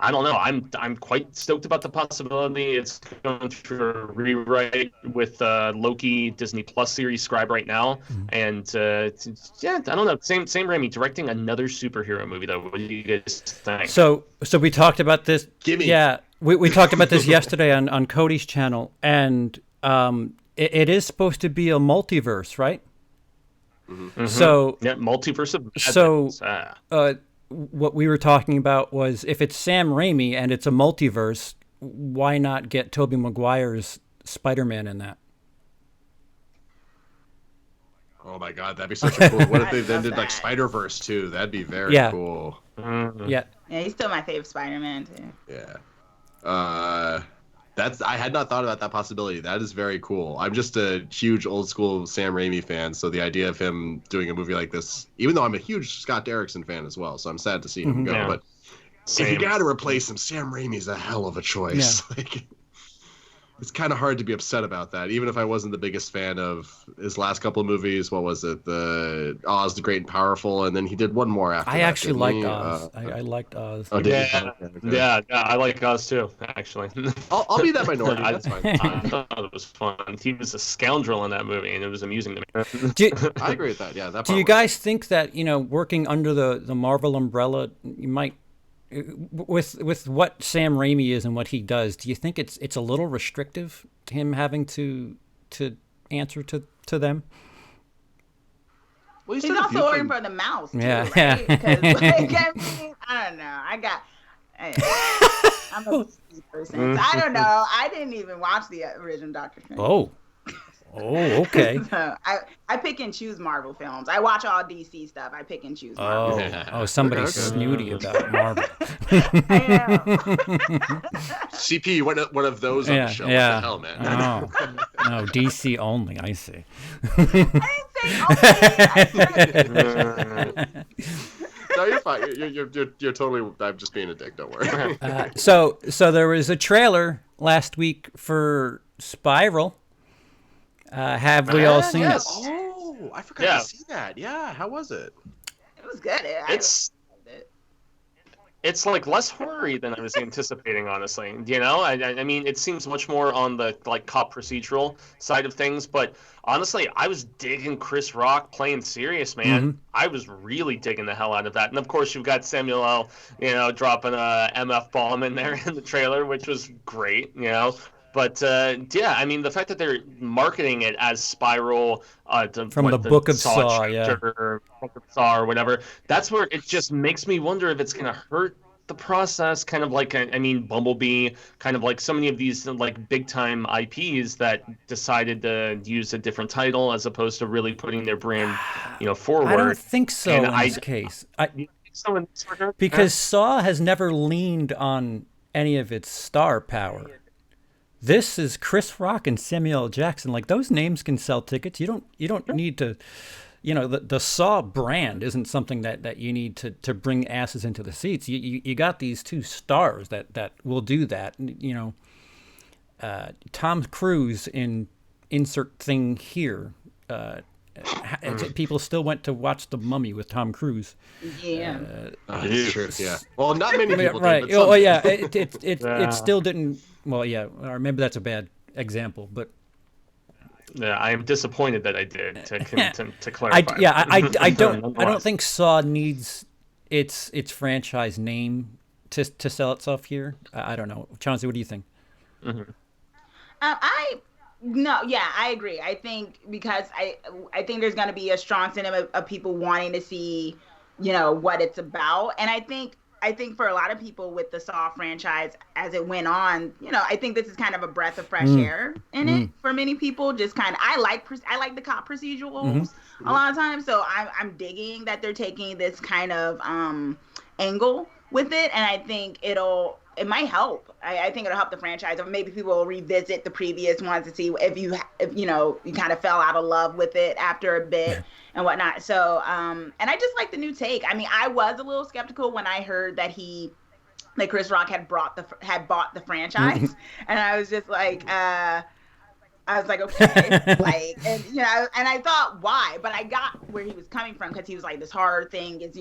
I don't know. I'm quite stoked about the possibility. It's going through a rewrite with Loki Disney Plus series Scribe right now, and yeah, I don't know. Sam Raimi directing another superhero movie though. What do you guys think? So we talked about this. Gimme. Yeah, we talked about this yesterday on Cody's channel, and it is supposed to be a multiverse, right? Mm-hmm. So yeah, multiverse of so what we were talking about was if it's Sam Raimi and it's a multiverse, why not get Tobey Maguire's Spider-Man in that? Oh my God, that'd be such a cool. What if they then did like Spider-Verse too? That'd be very cool. Yeah. Yeah, he's still my favorite Spider-Man too. Yeah. I had not thought about that possibility. That is very cool. I'm just a huge old school Sam Raimi fan, so the idea of him doing a movie like this, even though I'm a huge Scott Derrickson fan as well, so I'm sad to see him go. Yeah. But if you got to replace him, Sam Raimi's a hell of a choice. Yeah. Like, it's kind of hard to be upset about that, even if I wasn't the biggest fan of his last couple of movies. What was it? The Oz the Great and Powerful, and then he did one more after I that, actually didn't liked he? Oz. I liked Oz. Oh, did you? Yeah, Okay. yeah, I like Oz too. Actually, I'll be that minority. That's fine. I thought it was fun. He was a scoundrel in that movie, and it was amusing to me. I agree with that. Yeah, that. Do you guys think that, working under the Marvel umbrella, you might, with what Sam Raimi is and what he does, do you think it's a little restrictive, him having to answer to them? Well, He's also ordering for the mouse, too, Yeah. right? Because, I don't know. I'm a DC person. So I don't know. I didn't even watch the original Doctor Strange. Oh, okay. So I pick and choose Marvel films. I watch all DC stuff. I pick and choose Marvel. Somebody's Okay. snooty about Marvel. I am. CP, one of those on the show. What the hell, man? No, DC only. I see. No, you're fine. You're totally. I'm just being a dick. Don't worry. So there was a trailer last week for Spiral. Have we all seen it? Oh, I forgot to see that. Yeah, how was it? It was good. It's like less horror-y than I was anticipating, honestly. I mean, it seems much more on the like cop procedural side of things, but honestly, I was digging Chris Rock playing serious, man. Mm-hmm. I was really digging the hell out of that. And of course, you've got Samuel L., dropping a MF bomb in there in the trailer, which was great, But I mean, the fact that they're marketing it as Spiral from the Book of Saw, Book of Saw or whatever, that's where it just makes me wonder if it's gonna hurt the process. Kind of like Bumblebee, kind of like so many of these like big time IPs that decided to use a different title as opposed to really putting their brand, forward. I don't think so in this case. Because Saw has never leaned on any of its star power. This is Chris Rock and Samuel L. Jackson. Like, those names can sell tickets. You don't need to, the Saw brand isn't something that you need to bring asses into the seats. You got these two stars that will do that. Tom Cruise in insert thing here. People still went to watch The Mummy with Tom Cruise. Yeah. That's true. Yeah. Well, not many people right. did. But It still didn't. Well, yeah. Or maybe that's a bad example, but yeah, I am disappointed that I did to clarify. I don't think Saw needs its franchise name to sell itself here. I don't know, Chauncey. What do you think? Mm-hmm. I agree. I think because I think there's going to be a strong sentiment of people wanting to see, what it's about, and I think for a lot of people with the Saw franchise as it went on, I think this is kind of a breath of fresh air in it for many people. Just kind of, I like the cop procedurals a lot of times, so I'm digging that they're taking this kind of angle with it, and I think it might help. I think it'll help the franchise, or maybe people will revisit the previous ones to see if you kind of fell out of love with it after a bit and whatnot. So, and I just like the new take. I mean, I was a little skeptical when I heard that Chris Rock had bought the franchise, and I was just like, okay, and I thought why, but I got where he was coming from, because he was like, this horror thing is,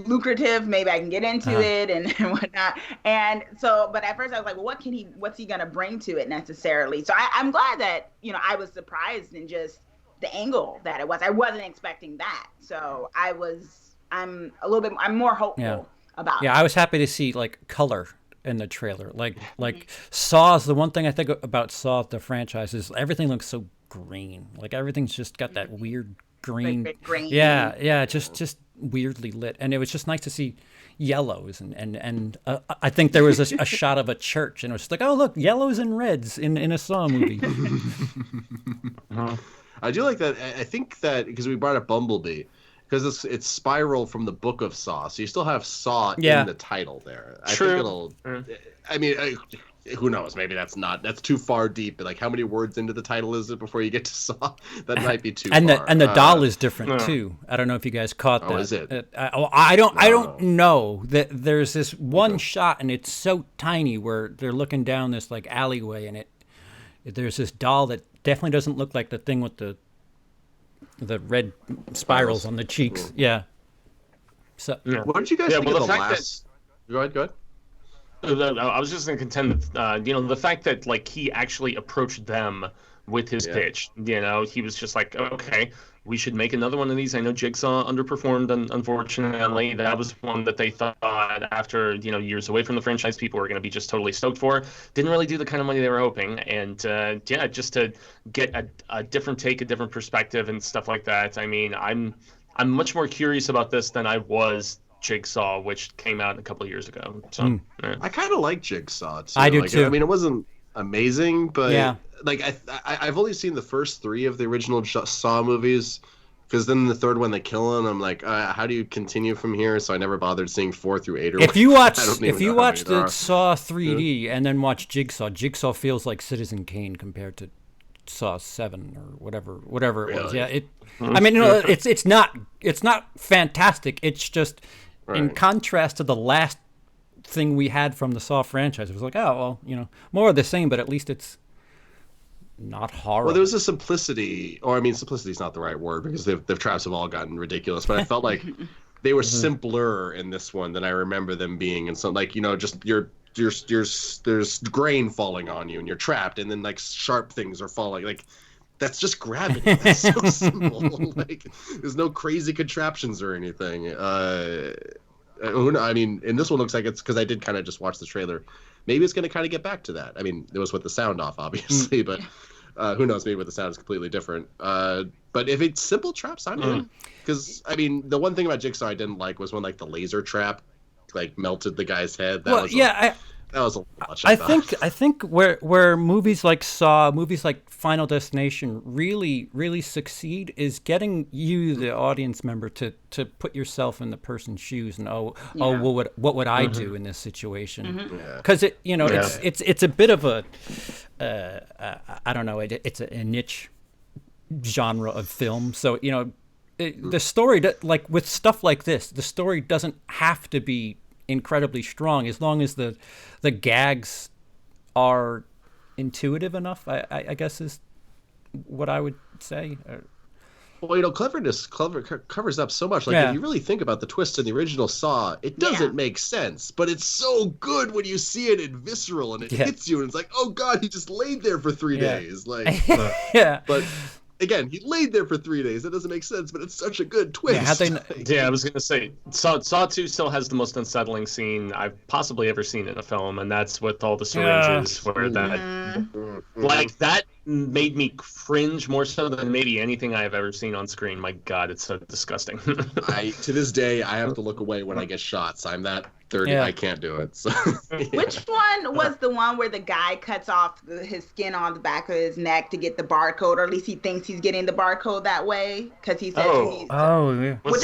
lucrative. Maybe I can get into it and whatnot. And so, but at first I was like, well, what's he gonna bring to it necessarily? So I'm glad that, you know, I was surprised in just the angle that it was. I wasn't expecting that. So I'm more hopeful about it. Yeah, I was happy to see like color in the trailer. Like Saw's the one thing I think about Saw the franchise is everything looks so green. Like everything's just got that weird green. Green. Yeah, just weirdly lit, and it was just nice to see yellows and I think there was a shot of a church, and it was just like, oh look, yellows and reds in a Saw movie. I do like that. I think that because we brought up Bumblebee, because it's Spiral from the Book of Saw, so you still have Saw in the title there. I think it'll. I mean, who knows? Maybe that's too far deep. But like, how many words into the title is it before you get to Saw? That might be too far. And the doll is different too. I don't know if you guys caught that. Oh, is it? I don't know. That there's this one shot, and it's so tiny where they're looking down this like alleyway, and there's this doll that definitely doesn't look like the thing with the red spirals on the cheeks. Yeah. So what did you guys think of the last? Go ahead. I was just going to contend that, the fact that like he actually approached them with his pitch. You know, he was just like, okay, we should make another one of these. I know Jigsaw underperformed, unfortunately. That was one that they thought after, years away from the franchise, people were going to be just totally stoked for. Didn't really do the kind of money they were hoping. And, just to get a different take, a different perspective and stuff like that. I mean, I'm much more curious about this than I was Jigsaw, which came out a couple of years ago. So I kind of like Jigsaw too. I do too. I mean, it wasn't amazing, but like I've only seen the first 3 of the original Saw movies, because then the third one they kill him. I'm like, how do you continue from here? So I never bothered seeing 4 through 8 or if you watch the Saw 3D and then watch Jigsaw feels like Citizen Kane compared to Saw 7 or whatever it was. Yeah, I mean, it's not fantastic. It's just in contrast to the last thing we had from the Saw franchise. It was like, oh well, more of the same, but at least it's not horrible. Well, there was a simplicity, or I mean, simplicity is not the right word because the traps have all gotten ridiculous. But I felt like they were simpler in this one than I remember them being. And so, like, just there's grain falling on you and you're trapped, and then like sharp things are falling. Like, that's just gravity. That's so simple. Like, there's no crazy contraptions or anything. I mean, and this one looks like it's, because I did kind of just watch the trailer. Maybe it's going to kind of get back to that. I mean, it was with the sound off, obviously, but who knows? Maybe with the sound is completely different. But if it's simple traps, I'm in. Because, I mean, the one thing about Jigsaw I didn't like was when, like, the laser trap, like, melted the guy's head. That was a little much. I think where movies like Saw, movies like Final Destination really succeed is getting you, the audience member, to put yourself in the person's shoes and what would I do in this situation? Because it's a bit of a I don't know, it's a niche genre of film. So the story, like with stuff like this, the story doesn't have to be incredibly strong as long as the gags are intuitive enough, I guess is what I would say. Well, cleverness covers up so much. Like, if you really think about the twist in the original Saw, it doesn't make sense, but it's so good when you see it in visceral and it hits you, and it's like, oh god, he just laid there for 3 days. Like, but again, he laid there for 3 days. That doesn't make sense, but it's such a good twist. I was gonna say, Saw 2 still has the most unsettling scene I've possibly ever seen in a film, and that's with all the syringes, where that made me cringe more so than maybe anything I have ever seen on screen. My God, it's so disgusting. To this day, I have to look away when I get shots. I'm that 30. I can't do it. So. Which one was the one where the guy cuts off his skin on the back of his neck to get the barcode, or at least he thinks he's getting the barcode that way because he said yeah. That was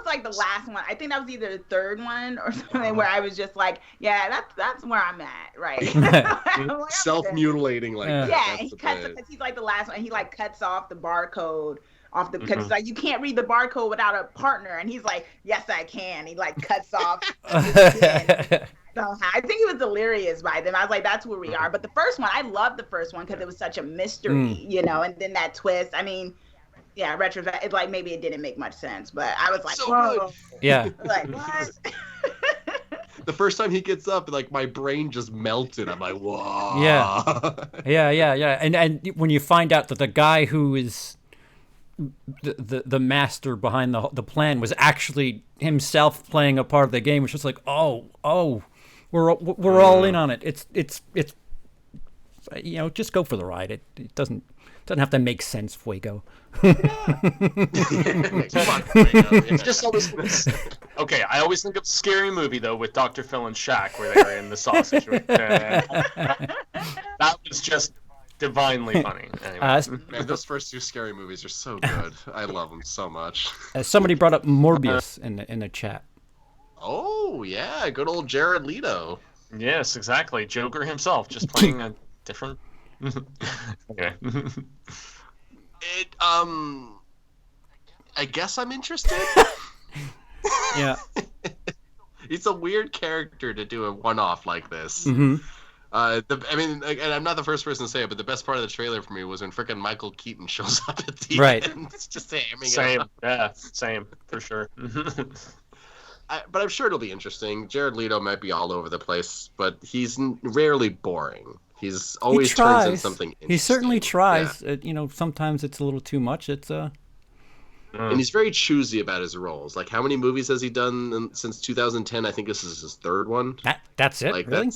like the last one. I think that was either the third one or something where I was just like, that's where I'm at, right? Self-mutilating like that. Yeah, he cuts it because he's like the last one. And he like cuts off the barcode off the, because it's like, you can't read the barcode without a partner, and he's like, yes I can. He like cuts off his skin. So I think he was delirious by then. I was like, that's where we are. But the first one, I loved the first one because it was such a mystery, and then that twist. I mean, yeah, retrospect, it's like maybe it didn't make much sense, but I was like, So whoa. Yeah. Like, what? The first time he gets up, like my brain just melted. I'm like, whoa. Yeah. And when you find out that the guy who is the master behind the plan was actually himself playing a part of the game, which was like, oh, we're all in on it. It's just go for the ride. It doesn't have to make sense, Fuego. Come on, It's just always okay. I always think of Scary Movie though with Dr. Phil and Shaq where they were in the sausage. That was just divinely funny. Anyway. Man, those first two Scary Movies are so good. I love them so much. Somebody brought up Morbius in the chat. Oh yeah, good old Jared Leto. Yes, exactly. Joker himself, just playing a different. Okay. I guess I'm interested. Yeah. It's a weird character to do a one-off like this. Mm-hmm. And I'm not the first person to say it, but the best part of the trailer for me was when frickin' Michael Keaton shows up at the end. It's just same, for sure. But I'm sure it'll be interesting. Jared Leto might be all over the place, but he's rarely boring. He's always turns in something interesting. He certainly tries. Yeah. Sometimes it's a little too much. And he's very choosy about his roles. Like, how many movies has he done since 2010? I think this is his third one. That's it, like, really?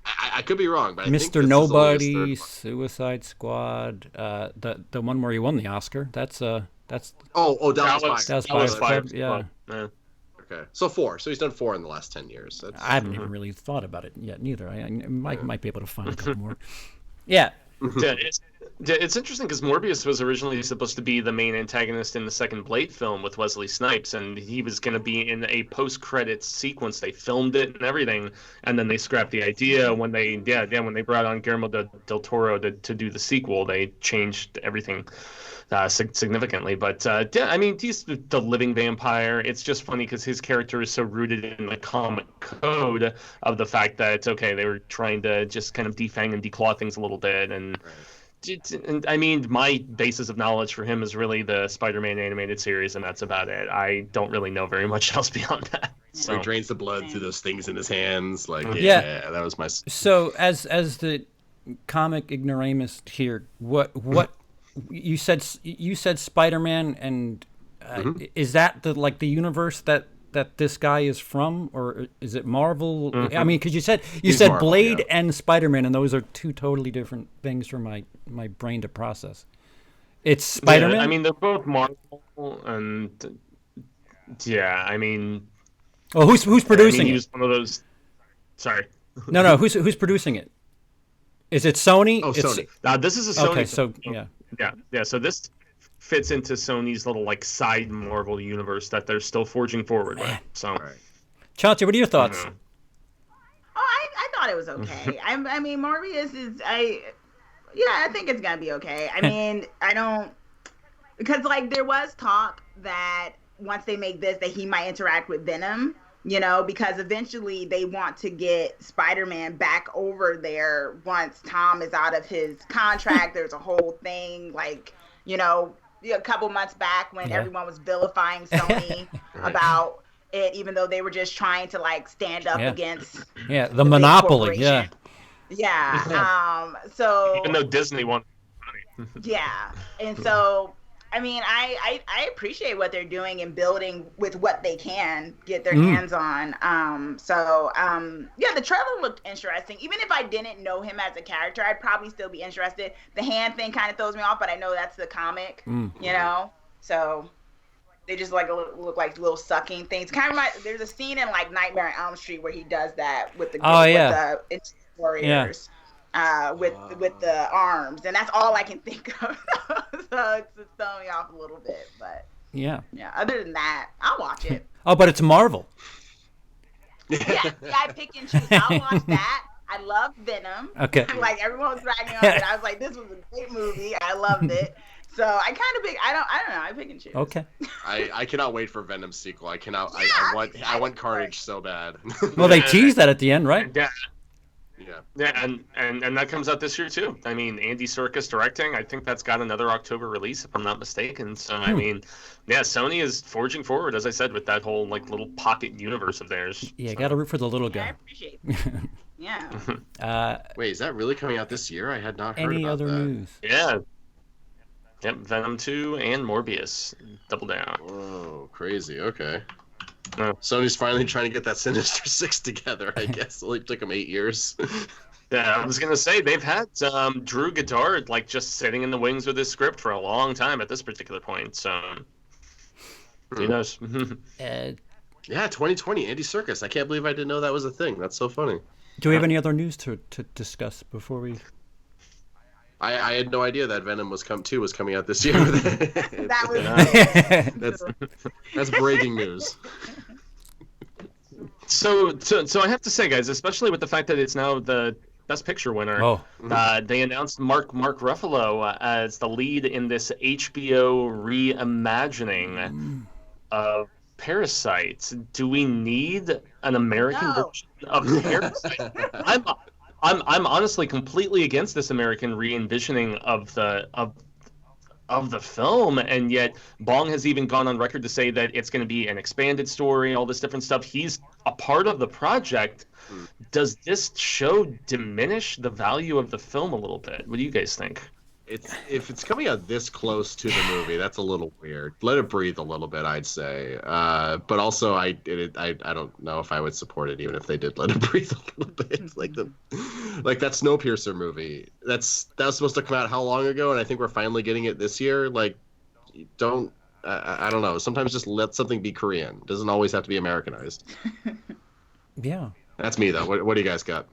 I could be wrong, but I think Mr. Nobody, Suicide Squad, the one where he won the Oscar. That's Dallas Buyers Club. Yeah. Okay, so 4. So he's done 4 in the last 10 years. I haven't even really thought about it yet, neither. I might be able to find a couple more. Yeah. It's interesting because Morbius was originally supposed to be the main antagonist in the second Blade film with Wesley Snipes, and he was going to be in a post-credits sequence. They filmed it and everything, and then they scrapped the idea when they brought on Guillermo del Toro to do the sequel. They changed everything significantly. But he's the living vampire. It's just funny because his character is so rooted in the comic code of the fact that they were trying to just kind of defang and declaw things a little bit, and my basis of knowledge for him is really the Spider-Man animated series, and that's about it. I don't really know very much else beyond that. So he drains the blood through those things in his hands. Like, that was my. So as the comic ignoramus here, what you said Spider-Man, and is that the universe that this guy is from, or is it Marvel? Mm-hmm. I mean, because you said Marvel, Blade and Spider-Man, and those are two totally different things for my brain to process. It's Spider-Man. Yeah, I mean, they're both Marvel, and oh, who's producing it? He's one of those. Sorry. No. Who's producing it? Is it Sony? Oh, Sony. This is a Sony. Okay, so yeah. So this fits into Sony's little side Marvel universe that they're still forging forward with. So, Chachi, what are your thoughts? Oh, I thought it was okay. I mean, Morbius is I think it's gonna be okay. I mean, because there was talk that once they make this, that he might interact with Venom. Because eventually they want to get Spider-Man back over there once Tom is out of his contract. There's a whole thing, a couple months back when everyone was vilifying Sony about it, even though they were just trying to stand up against the monopoly. So even though Disney wanted money. And so I mean, I appreciate what they're doing and building with what they can get their hands on. The trailer looked interesting. Even if I didn't know him as a character, I'd probably still be interested. The hand thing kind of throws me off, but I know that's the comic, So they just look like little sucking things. Kind of there's a scene in Nightmare on Elm Street where he does that with the warriors. With the arms, and that's all I can think of. So it's throwing me off a little bit, but other than that, I'll watch it. Oh, but it's Marvel. I pick and choose. I'll watch that. I love Venom. Okay. Everyone was ragging on it. I was like, this was a great movie. I loved it. So I kind of pick. I don't know. I pick and choose. Okay. I cannot wait for Venom's sequel. I cannot. I want Carnage so bad. Well, they teased that at the end, right? Yeah. Yeah. and that comes out this year too. I mean, Andy Serkis directing. I think that's got another October release, if I'm not mistaken. So I mean, yeah, Sony is forging forward, as I said, with that whole like little pocket universe of theirs. Yeah, got to root for the little I guy. appreciate that. Yeah. Wait, is that really coming out this year? I had not heard Any about other that. news? Yeah. Yep, Venom 2 and Morbius. Double down. Whoa, crazy. Okay. Yeah. Sony's finally trying to get that Sinister Six together, I guess. It only took them 8 years. Yeah, I was gonna say they've had Drew Goddard like just sitting in the wings with his script for a long time at this particular point. So who knows? Uh, Yeah, 2020, Andy Serkis. I can't believe I didn't know that was a thing. That's so funny. do we have any other news to discuss before we? I had no idea that Venom was coming out this year. That was That's breaking news. So I have to say, guys, especially with the fact that it's now the Best Picture winner. Oh. They announced Mark Ruffalo as the lead in this HBO reimagining of Parasite. Do we need an American version of Parasite? I'm honestly completely against this American re-envisioning of the film, and yet Bong has even gone on record to say that it's going to be an expanded story, all this different stuff. He's a part of the project. Does this show diminish the value of the film a little bit? What do you guys think? If it's coming out this close to the movie, that's a little weird. Let it breathe a little bit, I'd say. But also, I don't know if I would support it even if they did let it breathe a little bit. Like that Snowpiercer movie. That was supposed to come out how long ago? And I think we're finally getting it this year. Like, I don't know. Sometimes just let something be Korean. It doesn't always have to be Americanized. Yeah. That's me though. What do you guys got?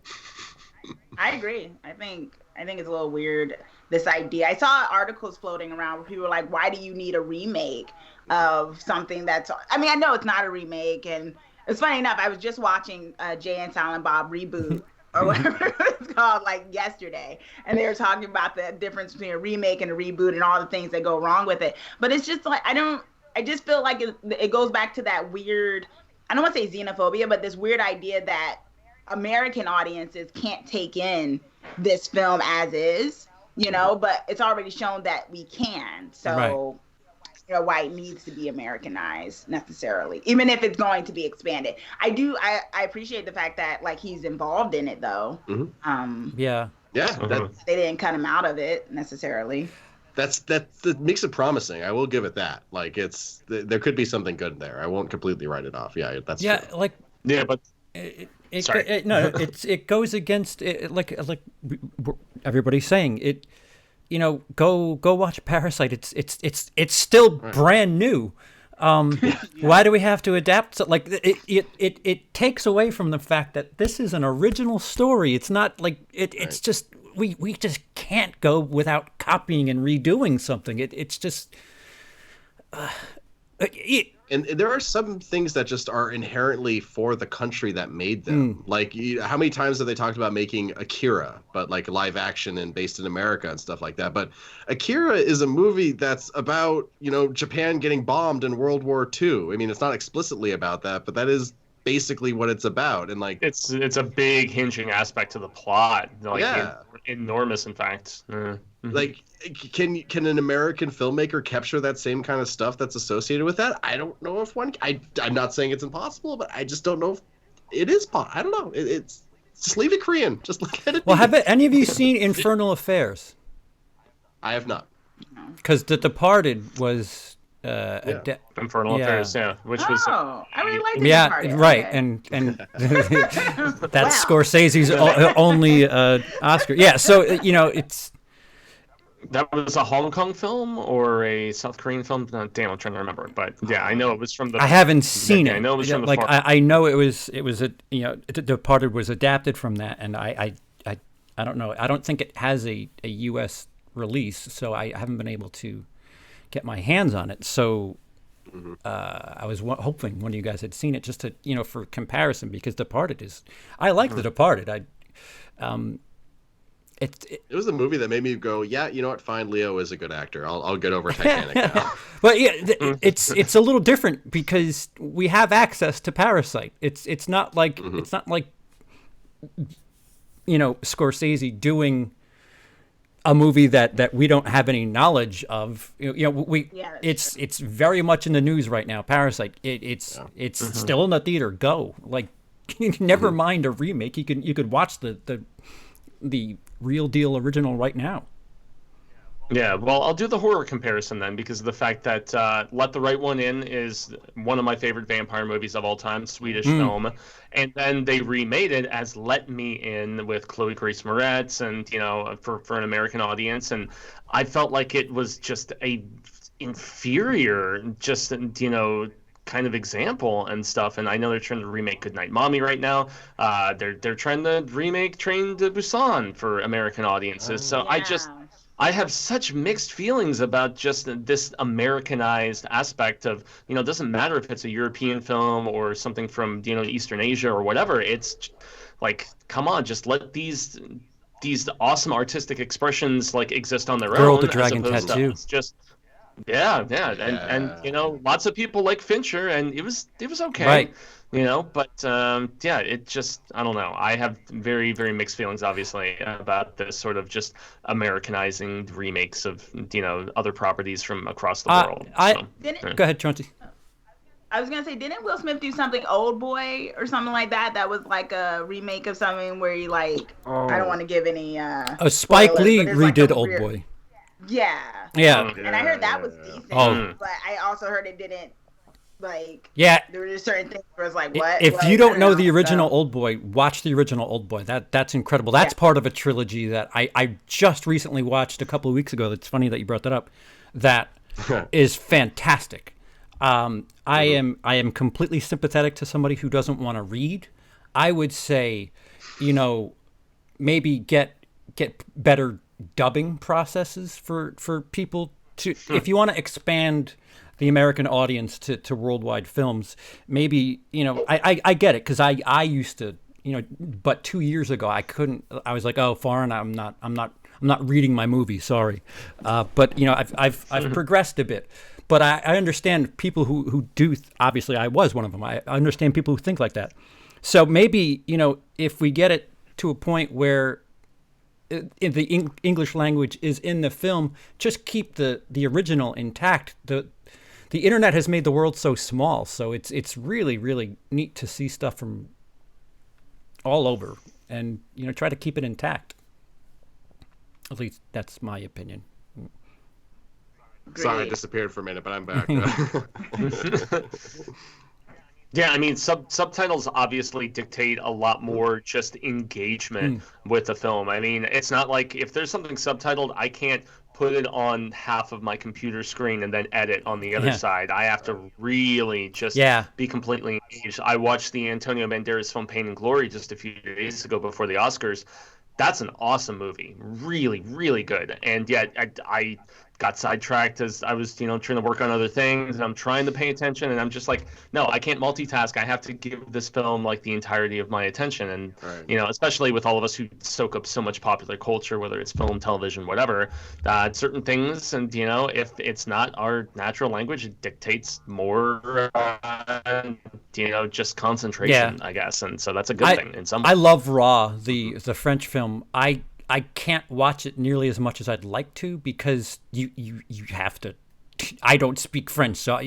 I agree. I think it's a little weird, this idea. I saw articles floating around where people were like, why do you need a remake of something that's... I mean, I know it's not a remake, and it's funny enough, I was just watching Jay and Silent Bob Reboot, or whatever it's called, like yesterday, and they were talking about the difference between a remake and a reboot and all the things that go wrong with it. But it's just like, I just feel like it goes back to that weird, I don't want to say xenophobia, but this weird idea that American audiences can't take in this film as is, but it's already shown that we can. So, right. Why it needs to be Americanized necessarily, even if it's going to be expanded. I appreciate the fact that like he's involved in it though. Mm-hmm. Yeah. They didn't cut him out of it necessarily. That makes it promising. I will give it that. Like there could be something good there. I won't completely write it off. Yeah, that's true. But it goes against it, like everybody's saying it. Go watch Parasite. It's still brand new. Why do we have to adapt? So, like it takes away from the fact that this is an original story. It's not like it's just we just can't go without copying and redoing something. It's just. And there are some things that just are inherently for the country that made them. Like, how many times have they talked about making Akira, but like live action and based in America and stuff like that? But Akira is a movie that's about, Japan getting bombed in World War II. I mean, it's not explicitly about that, but that is basically what it's about. And like, it's a big hinging aspect to the plot. Like, enormous, in fact. Like, can an American filmmaker capture that same kind of stuff that's associated with that? I don't know if one. I'm not saying it's impossible, but I just don't know if it is possible. I don't know. It's just leave it Korean. Just look at it. Well, have any of you seen Infernal Affairs? I have not. Because The Departed was Infernal Affairs, which was I really like The Departed. Right, okay. and that's Scorsese's only Oscar. Yeah, so it's. That was a Hong Kong film or a South Korean film? Damn, I'm trying to remember. But yeah, I know it was from the. I haven't seen it. I know it was from the. Like I know it was The Departed was adapted from that, and I don't know. I don't think it has a U.S. release, so I haven't been able to get my hands on it. So I was hoping one of you guys had seen it, just to for comparison, because Departed is. I like The Departed. It was a movie that made me go, yeah, you know what? Fine, Leo is a good actor. I'll get over Titanic now. But yeah, it's a little different because we have access to Parasite. It's not like Scorsese doing a movie that we don't have any knowledge of. It's very much in the news right now. Parasite. It's still in the theater. Go. Like, never mind a remake. You could watch the real deal original right now. Yeah, well, I'll do the horror comparison then, because of the fact that Let the Right One In is one of my favorite vampire movies of all time, Swedish film, and then they remade it as Let Me In with Chloe Grace Moretz, and for an American audience, and I felt like it was just a inferior, just kind of example and stuff. And I know they're trying to remake Goodnight Mommy right now. They're trying to remake Train to Busan for American audiences. So I have such mixed feelings about just this Americanized aspect of, it doesn't matter if it's a European film or something from, Eastern Asia or whatever. It's like, come on, just let these awesome artistic expressions like exist on their Girl own. with the Dragon Tattoo. Yeah. And lots of people like Fincher, and it was okay. Right. But it just, I don't know. I have very, very mixed feelings, obviously, about this sort of just Americanizing remakes of, other properties from across the world. Go ahead, Chauncey. I was going to say, didn't Will Smith do something Old Boy or something like that? That was like a remake of something where you I don't want to give any Spike spoilers, Lee but redid Old Boy. Yeah. Yeah. And I heard that was decent. Oh. But I also heard it didn't, yeah. There were just certain things where it's like, what? If you don't know the original Old Boy, watch the original Old Boy. That's incredible. That's part of a trilogy that I just recently watched a couple of weeks ago. It's funny that you brought that up. That is fantastic. I am completely sympathetic to somebody who doesn't want to read. I would say, maybe get better dubbing processes for people to, if you want to expand the American audience to worldwide films, maybe, I get it, because I used to, but 2 years ago I was like, oh, foreign, I'm not reading my movie, sorry. But I've progressed a bit. But I understand people who do, obviously I was one of them. I understand people who think like that. So maybe, if we get it to a point where the English language is in the film, just keep the original intact. The internet has made the world so small, so it's really, really neat to see stuff from all over, and try to keep it intact. At least that's my opinion. Sorry, I disappeared for a minute, but I'm back. Yeah, I mean, subtitles obviously dictate a lot more just engagement with the film. I mean, it's not like if there's something subtitled, I can't put it on half of my computer screen and then edit on the other side. I have to really just be completely engaged. I watched the Antonio Banderas film Pain and Glory just a few days ago before the Oscars. That's an awesome movie. Really, really good. And yet I got sidetracked as I was, trying to work on other things, and I'm trying to pay attention, and I'm just like, no, I can't multitask. I have to give this film like the entirety of my attention. And especially with all of us who soak up so much popular culture, whether it's film, television, whatever, certain things, and if it's not our natural language, it dictates more just concentration, I guess. And so that's a good thing in some way. I love Raw, the French film. I can't watch it nearly as much as I'd like to, because you have to. I don't speak French, so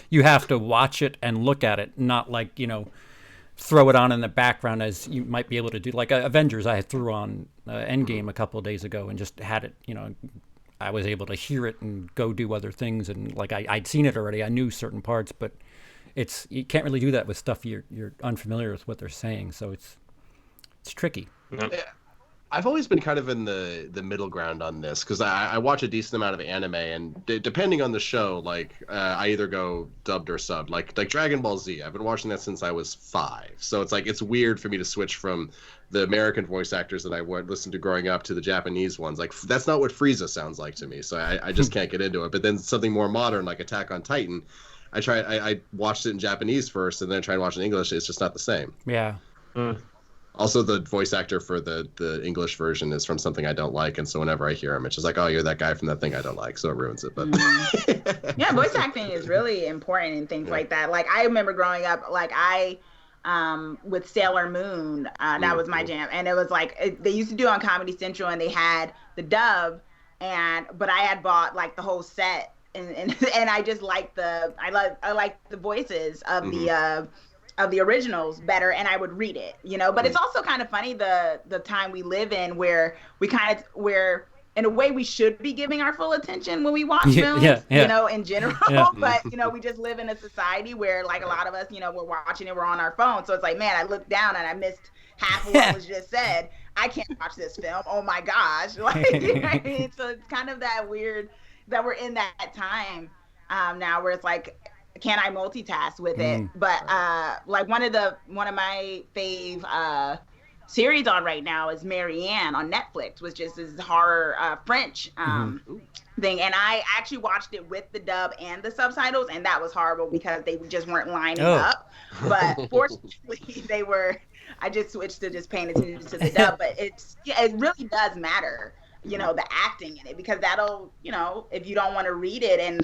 you have to watch it and look at it, not throw it on in the background as you might be able to do. Like Avengers, I threw on Endgame a couple of days ago and just had it. I was able to hear it and go do other things, and I'd seen it already. I knew certain parts, but you can't really do that with stuff you're unfamiliar with what they're saying. So it's tricky. Yeah. I've always been kind of in the middle ground on this, because I watch a decent amount of anime, and depending on the show, I either go dubbed or subbed. Like Dragon Ball Z, I've been watching that since I was 5, so it's weird for me to switch from the American voice actors that I would listen to growing up to the Japanese ones. That's not what Frieza sounds like to me, so I just can't get into it. But then something more modern like Attack on Titan, I watched it in Japanese first, and then I tried to watch it in English. It's just not the same. Yeah. Also, the voice actor for the English version is from something I don't like, and so whenever I hear him, it's just like, oh, you're that guy from that thing I don't like, so it ruins it. But yeah, voice acting is really important in things like that. Like, I remember growing up, I with Sailor Moon. That was my jam. And it was like, they used to do it on Comedy Central, and they had the dub, but I had bought like the whole set, and I just like I like the voices of the originals better, and I would read it, but it's also kind of funny the time we live in, where where in a way we should be giving our full attention when we watch films, in general. But, we just live in a society where, like, a lot of us, we're watching it, we're on our phone. So it's like, man, I looked down and I missed half of what was just said. I can't watch this film. Oh my gosh. Like, you know what I mean? So it's kind of that weird that we're in that time now where it's like, can I multitask with it? But like one of my fave series on right now is Marianne on Netflix, which is this horror French thing, and I actually watched it with the dub and the subtitles, and that was horrible because they just weren't lining up. But fortunately, I just switched to just paying attention to the dub. But it really does matter, the acting in it, because that'll, if you don't want to read it, and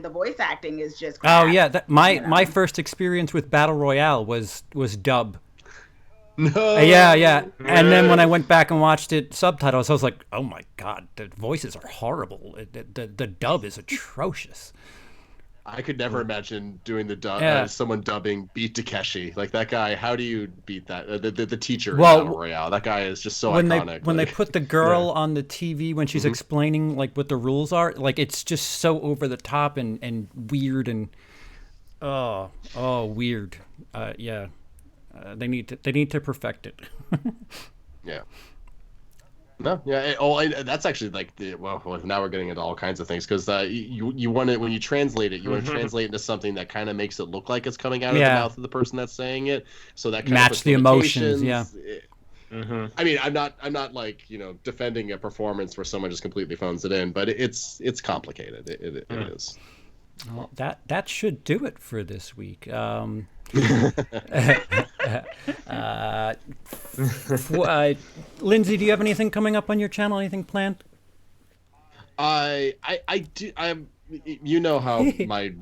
the voice acting is just crap, my first experience with Battle Royale was dub. No. Yeah. And then when I went back and watched it subtitles, I was like, oh my God, the voices are horrible. The dub is atrocious. I could never imagine doing the dub, someone dubbing Beat Takeshi. Like, that guy, how do you beat that? The teacher in Battle Royale. That guy is just so iconic. When they put the girl on the TV when she's explaining, like, what the rules are, like, it's just so over the top and weird and weird. They need to perfect it. Yeah. No. Yeah. That's actually like now we're getting into all kinds of things, because you want it when you translate it. You want to translate into something that kind of makes it look like it's coming out of the mouth of the person that's saying it. So that kind match of the emotions. Yeah. I mean, I'm not like defending a performance where someone just completely phones it in, but it's complicated. It is. Well, that should do it for this week. Lindsey, do you have anything coming up on your channel? Anything planned? I do. How my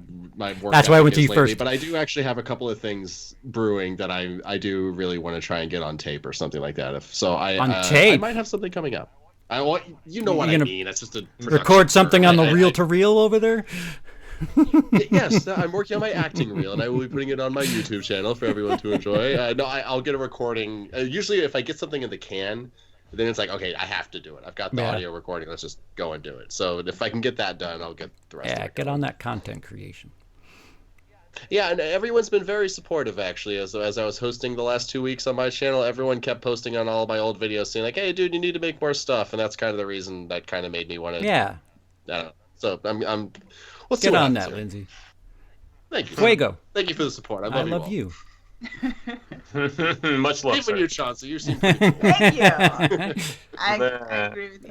work. That's why I went to you first. But I do actually have a couple of things brewing that I do really want to try and get on tape or something like that. I might have something coming up. I mean. It's just a record something on the reel to reel over there. Yes, I'm working on my acting reel, and I will be putting it on my YouTube channel for everyone to enjoy. I'll get a recording. Usually, if I get something in the can, then it's like, okay, I have to do it. I've got the audio recording. Let's just go and do it. So if I can get that done, I'll get the rest of it. Yeah, get on that content creation. Yeah, and everyone's been very supportive, actually. As I was hosting the last 2 weeks on my channel, everyone kept posting on all my old videos saying, like, hey, dude, you need to make more stuff. And that's kind of the reason that kind of made me want to... Yeah. So I'm get on that, Lindsey. Thank you. Fuego. Thank you for the support. I love you. Much love, even you, Chauncey. You seem pretty cool. Thank you. I agree with you.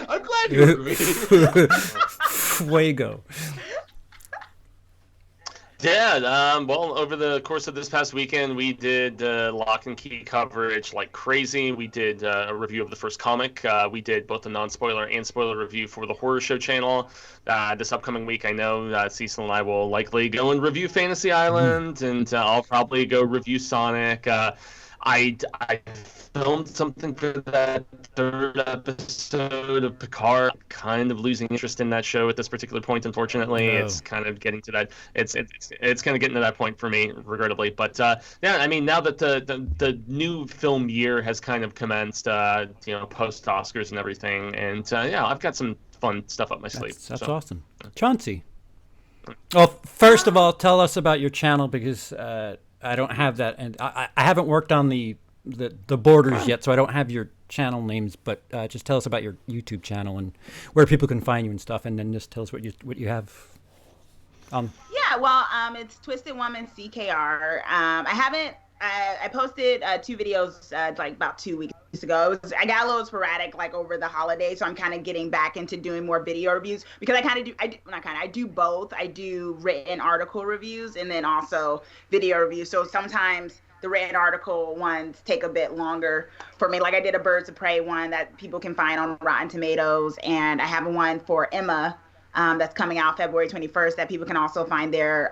I'm glad you agree. Fuego. Yeah, well, over the course of this past weekend, we did lock and key coverage like crazy. We did a review of the first comic. We did both a non-spoiler and spoiler review for the Horror Show channel. This upcoming week, I know Cecil and I will likely go and review Fantasy Island, and I'll probably go review Sonic. I filmed something for that third episode of Picard. Kind of losing interest in that show at this particular point, unfortunately. No. It's kind of getting to that. It's kind of getting to that point for me, regrettably. But yeah, I mean, now that the new film year has kind of commenced, post Oscars and everything, and yeah, I've got some fun stuff up my sleeve. That's awesome. Chauncey. Well, first of all, tell us about your channel, because I don't have that, and I haven't worked on the borders yet, so I don't have your channel names. But just tell us about your YouTube channel and where people can find you and stuff, and then just tell us what you have. Yeah, well, it's Twisted Woman CKR. I posted 2 videos like about 2 weeks ago. I got a little sporadic like over the holidays, so I'm kind of getting back into doing more video reviews, because I do both. I do written article reviews and then also video reviews. So sometimes the written article ones take a bit longer for me. Like I did a Birds of Prey one that people can find on Rotten Tomatoes, and I have one for Emma that's coming out February 21st that people can also find there.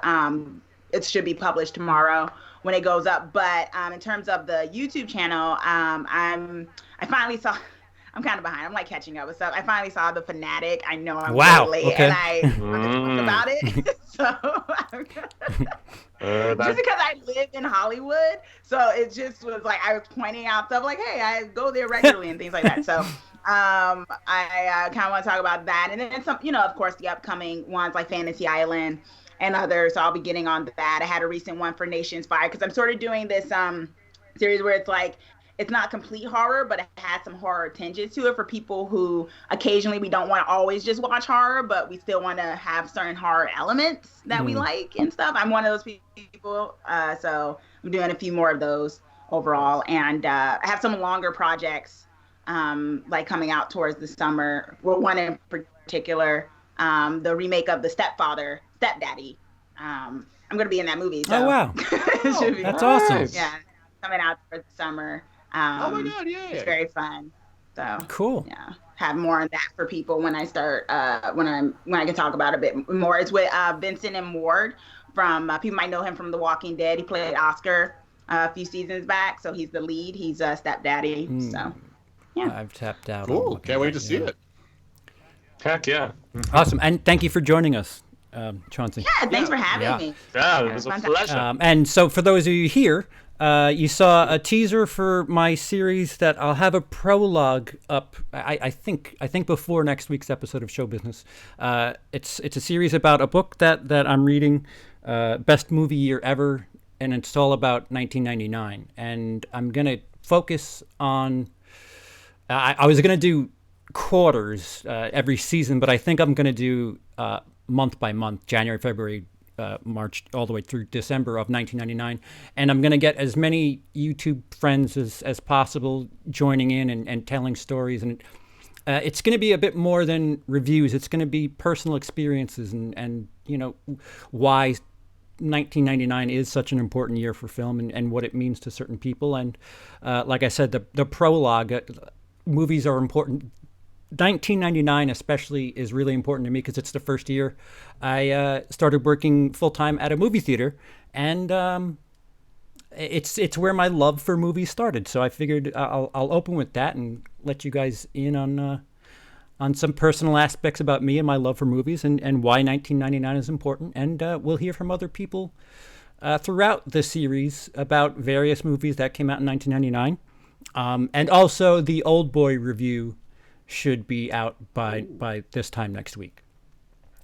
it should be published tomorrow when it goes up. But in terms of the YouTube channel, I finally saw. I'm kind of behind. I'm like catching up with stuff. I finally saw The Fanatic. I know I'm Wow, really late, okay. and I talk about it. Just because I live in Hollywood, so it just was like I was pointing out stuff like, hey, I go there regularly and things like that. So I kind of want to talk about that, and then some, of course, the upcoming ones like Fantasy Island and others. So I'll be getting on that. I had a recent one for Nations Fire because I'm sort of doing this series where it's like, it's not complete horror, but it has some horror tinges to it for people who occasionally we don't want to always just watch horror, but we still want to have certain horror elements that we like and stuff. I'm one of those people. So I'm doing a few more of those overall. And I have some longer projects like coming out towards the summer. Well, one in particular, the remake of The Stepdaddy. I'm going to be in that movie. So. Oh, wow. That's awesome. Yeah, coming out towards the summer. Oh my God! Yeah, it's very fun. So cool. Yeah, have more on that for people when I start. When I can talk about it a bit more. It's with Vincent M. Ward from people might know him from The Walking Dead. He played Oscar a few seasons back, so he's the lead. He's a stepdaddy. So yeah, I've tapped out. Cool. Can't wait to see it. Heck yeah. Awesome, and thank you for joining us, Chauncey. Yeah, thanks for having me. Yeah, it was a pleasure. And so for those of you here, you saw a teaser for my series that I'll have a prologue up. I think before next week's episode of Show Business. It's a series about a book that I'm reading, best movie year ever, and it's all about 1999. And I'm gonna focus on. I was gonna do quarters every season, but I think I'm gonna do month by month, January, February. March all the way through December of 1999, and I'm going to get as many YouTube friends as possible joining in and telling stories, and it's going to be a bit more than reviews. It's going to be personal experiences and why 1999 is such an important year for film and what it means to certain people. And like I said, the prologue, movies are important. 1999 especially is really important to me because it's the first year I started working full-time at a movie theater, and it's where my love for movies started. So I figured I'll open with that and let you guys in on some personal aspects about me and my love for movies and why 1999 is important. And we'll hear from other people throughout the series about various movies that came out in 1999, and also the Old Boy review should be out by this time next week.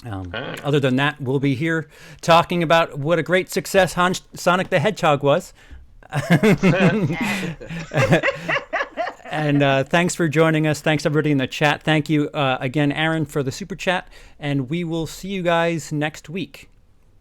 Other than that, we'll be here talking about what a great success Sonic the Hedgehog was. And thanks for joining us. Thanks everybody in the chat. Thank you again, Aaron, for the super chat. And we will see you guys next week.